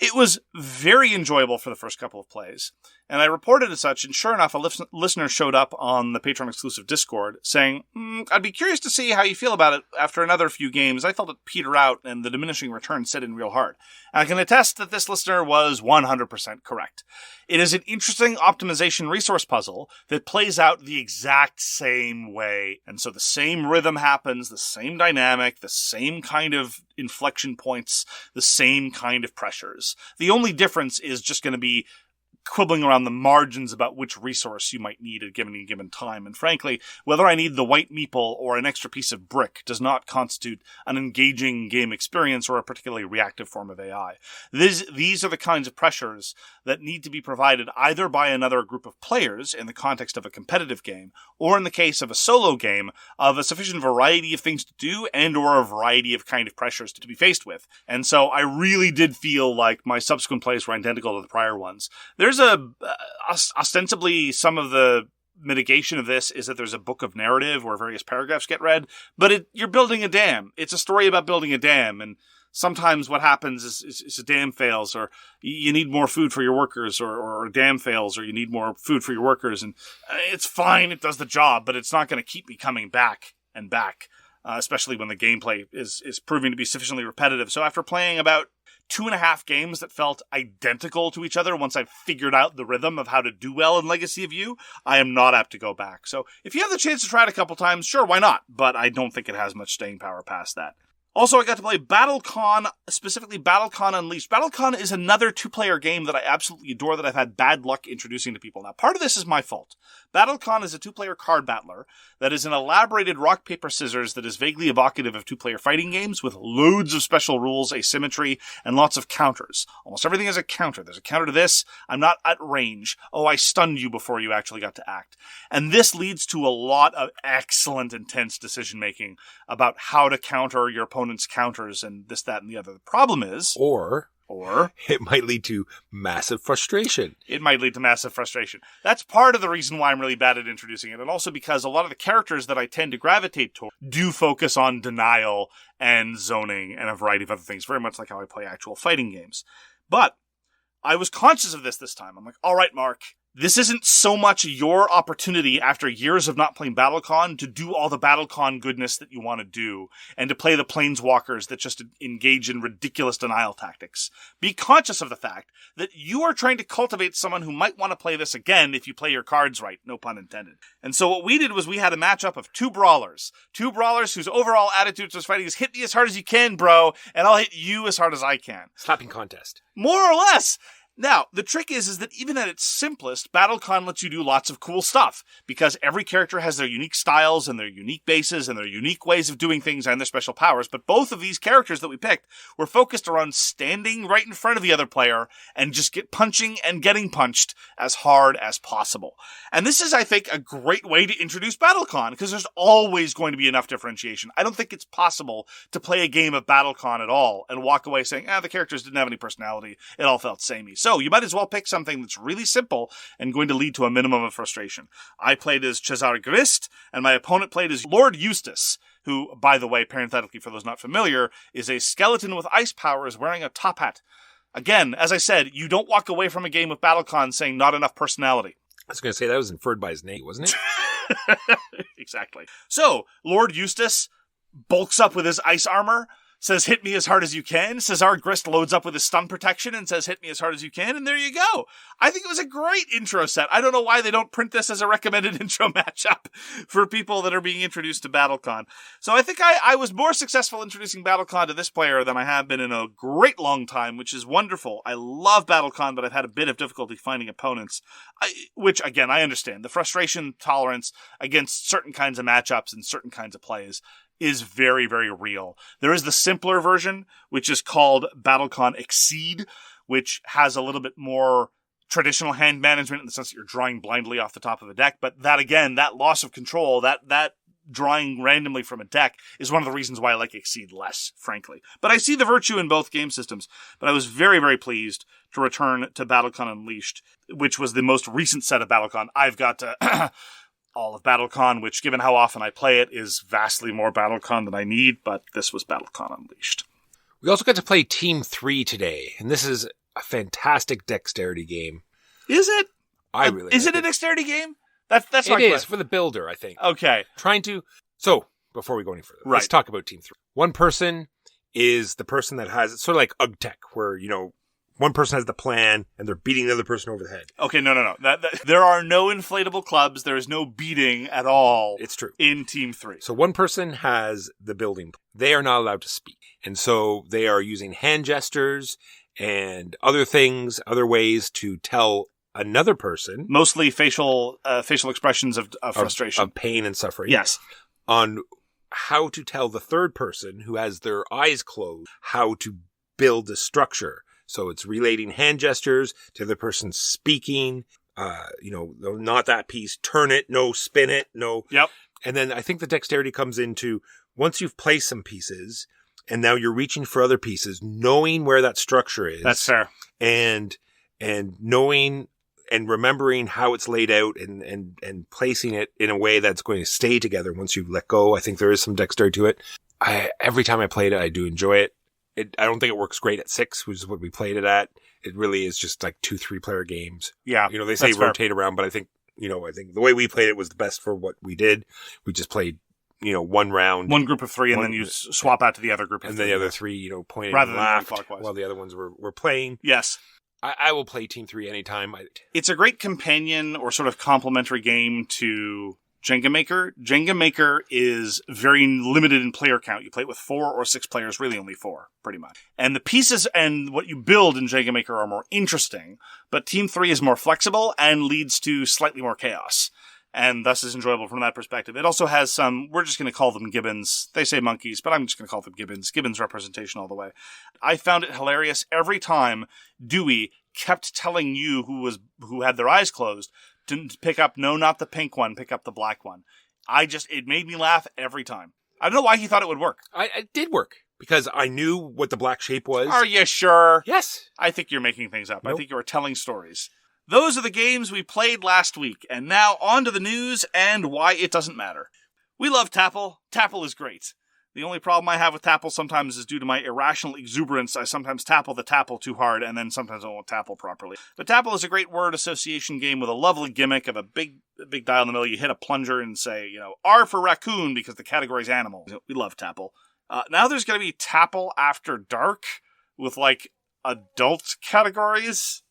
It was very enjoyable for the first couple of plays. And I reported as such, and sure enough, a listener showed up on the Patreon-exclusive Discord saying, I'd be curious to see how you feel about it after another few games. I felt it peter out, and the diminishing returns set in real hard. And I can attest that this listener was 100% correct. It is an interesting optimization resource puzzle that plays out the exact same way. And so the same rhythm happens, the same dynamic, the same kind of inflection points, the same kind of pressures. The only difference is just going to be quibbling around the margins about which resource you might need at any given time. And frankly, whether I need the white meeple or an extra piece of brick does not constitute an engaging game experience or a particularly reactive form of AI. These are the kinds of pressures that need to be provided either by another group of players in the context of a competitive game, or in the case of a solo game, of a sufficient variety of things to do and or a variety of kind of pressures to be faced with. And so I really did feel like my subsequent plays were identical to the prior ones. There's ostensibly some of the mitigation of this is that there's a book of narrative where various paragraphs get read, but you're building a dam. It's a story about building a dam, and sometimes what happens is a dam fails, or you need more food for your workers, or a dam fails, or you need more food for your workers, and it's fine, it does the job, but it's not going to keep me coming back and back, especially when the gameplay is proving to be sufficiently repetitive. So after playing about 2.5 games that felt identical to each other once I figured out the rhythm of how to do well in Legacy of You, I am not apt to go back. So if you have the chance to try it a couple times, sure, why not? But I don't think it has much staying power past that. Also, I got to play BattleCon, specifically BattleCon Unleashed. BattleCon is another 2-player game that I absolutely adore that I've had bad luck introducing to people. Now, part of this is my fault. BattleCon is a 2-player card battler that is an elaborated rock, paper, scissors that is vaguely evocative of 2-player fighting games with loads of special rules, asymmetry, and lots of counters. Almost everything has a counter. There's a counter to this. I'm not at range. Oh, I stunned you before you actually got to act. And this leads to a lot of excellent, intense decision-making about how to counter your opponent's counters and this, that, and the other. The problem is... Or it might lead to massive frustration. It might lead to massive frustration. That's part of the reason why I'm really bad at introducing it, and also because a lot of the characters that I tend to gravitate toward do focus on denial and zoning and a variety of other things, very much like how I play actual fighting games. But I was conscious of this time. I'm like, all right, Mark, this isn't so much your opportunity after years of not playing BattleCon to do all the BattleCon goodness that you want to do and to play the planeswalkers that just engage in ridiculous denial tactics. Be conscious of the fact that you are trying to cultivate someone who might want to play this again if you play your cards right, no pun intended. And so what we did was we had a matchup of 2 brawlers whose overall attitude towards fighting is hit me as hard as you can, bro, and I'll hit you as hard as I can. Slapping contest. More or less. Now, the trick is that even at its simplest, BattleCon lets you do lots of cool stuff, because every character has their unique styles and their unique bases and their unique ways of doing things and their special powers, but both of these characters that we picked were focused around standing right in front of the other player and just punching and getting punched as hard as possible. And this is, I think, a great way to introduce BattleCon, because there's always going to be enough differentiation. I don't think it's possible to play a game of BattleCon at all and walk away saying, the characters didn't have any personality, it all felt samey. So you might as well pick something that's really simple and going to lead to a minimum of frustration. I played as Cesar Grist, and my opponent played as Lord Eustace, who, by the way, parenthetically for those not familiar, is a skeleton with ice powers wearing a top hat. Again, as I said, you don't walk away from a game of BattleCon saying not enough personality. I was going to say that was inferred by his name, wasn't it? Exactly. So, Lord Eustace bulks up with his ice armor, says, hit me as hard as you can. Cesar Grist loads up with his stun protection and says, hit me as hard as you can. And there you go. I think it was a great intro set. I don't know why they don't print this as a recommended intro matchup for people that are being introduced to BattleCon. So I think I was more successful introducing BattleCon to this player than I have been in a great long time, which is wonderful. I love BattleCon, but I've had a bit of difficulty finding opponents, which, again, I understand. The frustration tolerance against certain kinds of matchups and certain kinds of plays is very, very real. There is the simpler version, which is called BattleCon Exceed, which has a little bit more traditional hand management in the sense that you're drawing blindly off the top of a deck. But that, again, that loss of control, that drawing randomly from a deck is one of the reasons why I like Exceed less, frankly. But I see the virtue in both game systems. But I was very, very pleased to return to BattleCon Unleashed, which was the most recent set of BattleCon. I've got all of BattleCon, which, given how often I play it, is vastly more BattleCon than I need, but this was BattleCon Unleashed. We also got to play Team 3 today, and this is a fantastic dexterity game. Is it? Is it a dexterity game? That's it my is question. for the builder, I think. Okay. So, before we go any further, let's talk about Team 3. One person is the person that has, it's sort of like UGTech, where, one person has the plan, and they're beating the other person over the head. Okay, no. There are no inflatable clubs. There is no beating at all. It's true. In Team 3. So one person has the building. They are not allowed to speak. And so they are using hand gestures and other things, other ways to tell another person. Mostly facial expressions of frustration. Of pain and suffering. Yes. On how to tell the third person who has their eyes closed how to build a structure. So it's relating hand gestures to the person speaking, not that piece, turn it, no, spin it, no. Yep. And then I think the dexterity comes into, once you've placed some pieces, and now you're reaching for other pieces, knowing where that structure is. That's fair. And knowing and remembering how it's laid out and placing it in a way that's going to stay together once you let go. I think there is some dexterity to it. Every time I played it, I do enjoy it. I don't think it works great at 6, which is what we played it at. It really is just like 2-3 player games. Yeah. They say rotate around, but I think the way we played it was the best for what we did. We just played, one round. One group of 3, and then you swap out to the other group of 3. And then the other 3, pointed rather and laughed while the other ones were playing. Yes. I will play Team 3 anytime. It's a great companion or sort of complementary game to Jenga Maker. Jenga Maker is very limited in player count. You play it with 4 or 6 players, really only 4, pretty much. And the pieces and what you build in Jenga Maker are more interesting, but Team 3 is more flexible and leads to slightly more chaos, and thus is enjoyable from that perspective. It also has some, we're just going to call them gibbons. They say monkeys, but I'm just going to call them gibbons. Gibbons representation all the way. I found it hilarious every time Dewey kept telling you who had their eyes closed to pick up, no, not the pink one, pick up the black one. It made me laugh every time. I don't know why he thought it would work. It did work, because I knew what the black shape was. Are you sure? Yes. I think you're making things up. Nope. I think you are telling stories. Those are the games we played last week, and now on to the news and why it doesn't matter. We love Tapple. Tapple is great. The only problem I have with Tapple sometimes is due to my irrational exuberance. I sometimes tapple the Tapple too hard, and then sometimes I won't tapple properly. But Tapple is a great word association game with a lovely gimmick of a big dial in the middle. You hit a plunger and say, R for raccoon, because the category's animal. We love Tapple. Now there's going to be Tapple After Dark with, adult categories?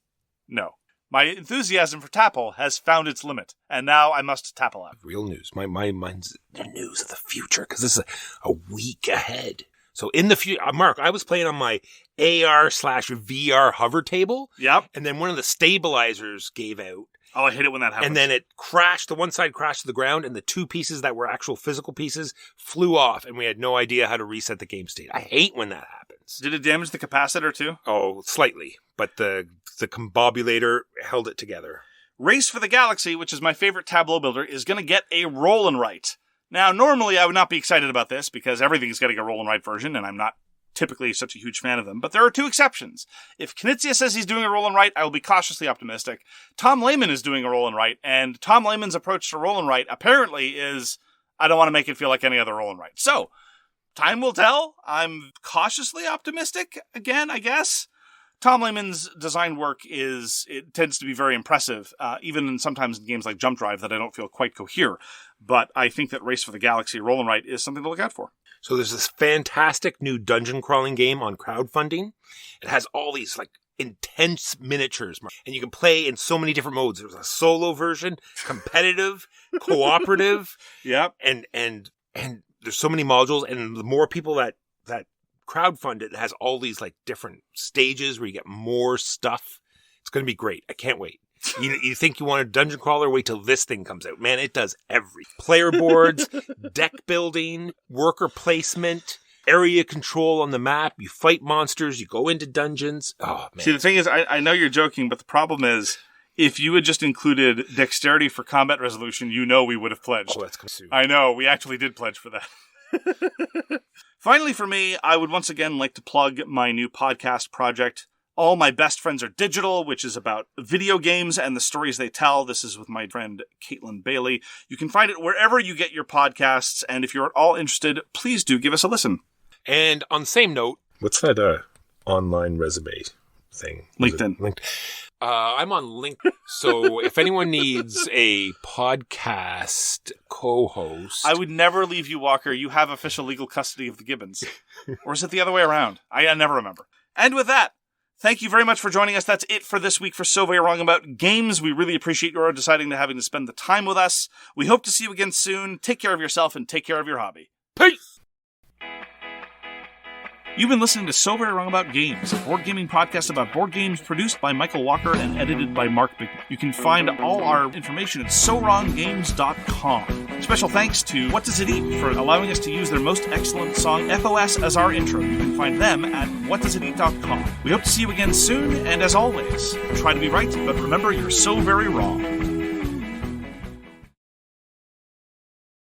No. My enthusiasm for Tapple has found its limit, and now I must tapple out. Real news. My mind's the news of the future, because this is a week ahead. So in the future, Mark, I was playing on my AR/VR hover table. Yep. And then one of the stabilizers gave out. Oh, I hate it when that happens. And then it crashed. The one side crashed to the ground, and the 2 pieces that were actual physical pieces flew off, and we had no idea how to reset the game state. I hate when that happens. Did it damage the capacitor too? Oh, slightly. But the combobulator held it together. Race for the Galaxy, which is my favorite tableau builder, is going to get a roll and write. Now, normally I would not be excited about this, because everything's getting a roll and write version, and I'm not typically such a huge fan of them, but there are 2 exceptions. If Knizia says he's doing a roll and write, I will be cautiously optimistic. Tom Lehman is doing a roll and write, and Tom Lehman's approach to roll and write apparently is, I don't want to make it feel like any other roll and write. So, time will tell. I'm cautiously optimistic again, I guess. Tom Lehman's design work tends to be very impressive, even sometimes in games like Jump Drive that I don't feel quite cohere. But I think that Race for the Galaxy Roll and Write is something to look out for. So there's this fantastic new dungeon crawling game on crowdfunding. It has all these like intense miniatures, and you can play in so many different modes. There's a solo version, competitive, cooperative. Yep. And there's so many modules, and the more people that crowdfund it has all these like different stages where you get more stuff. It's going to be great. I can't wait. You think you want a dungeon crawler? Wait till this thing comes out. Man, it does player boards, deck building, worker placement, area control on the map. You fight monsters. You go into dungeons. Oh, man. See, the thing is, I know you're joking, but the problem is, if you had just included dexterity for combat resolution, we would have pledged. Oh, that's coming soon. I know. We actually did pledge for that. Finally, for me, I would once again like to plug my new podcast project, All My Best Friends Are Digital, which is about video games and the stories they tell. This is with my friend Caitlin Bailey. You can find it wherever you get your podcasts, and if you're at all interested, please do give us a listen. And on the same note, what's that online resume thing? LinkedIn. I'm on LinkedIn. So if anyone needs a podcast co-host... I would never leave you, Walker. You have official legal custody of the Gibbons. Or is it the other way around? I never remember. And with that, thank you very much for joining us. That's it for this week for So Very Wrong About Games. We really appreciate your deciding to having to spend the time with us. We hope to see you again soon. Take care of yourself and take care of your hobby. Peace! You've been listening to So Very Wrong About Games, a board gaming podcast about board games produced by Michael Walker and edited by Mark Bicknell. You can find all our information at SoWrongGames.com. Special thanks to What Does It Eat for allowing us to use their most excellent song, FOS, as our intro. You can find them at WhatDoesItEat.com. We hope to see you again soon, and as always, try to be right, but remember, you're so very wrong.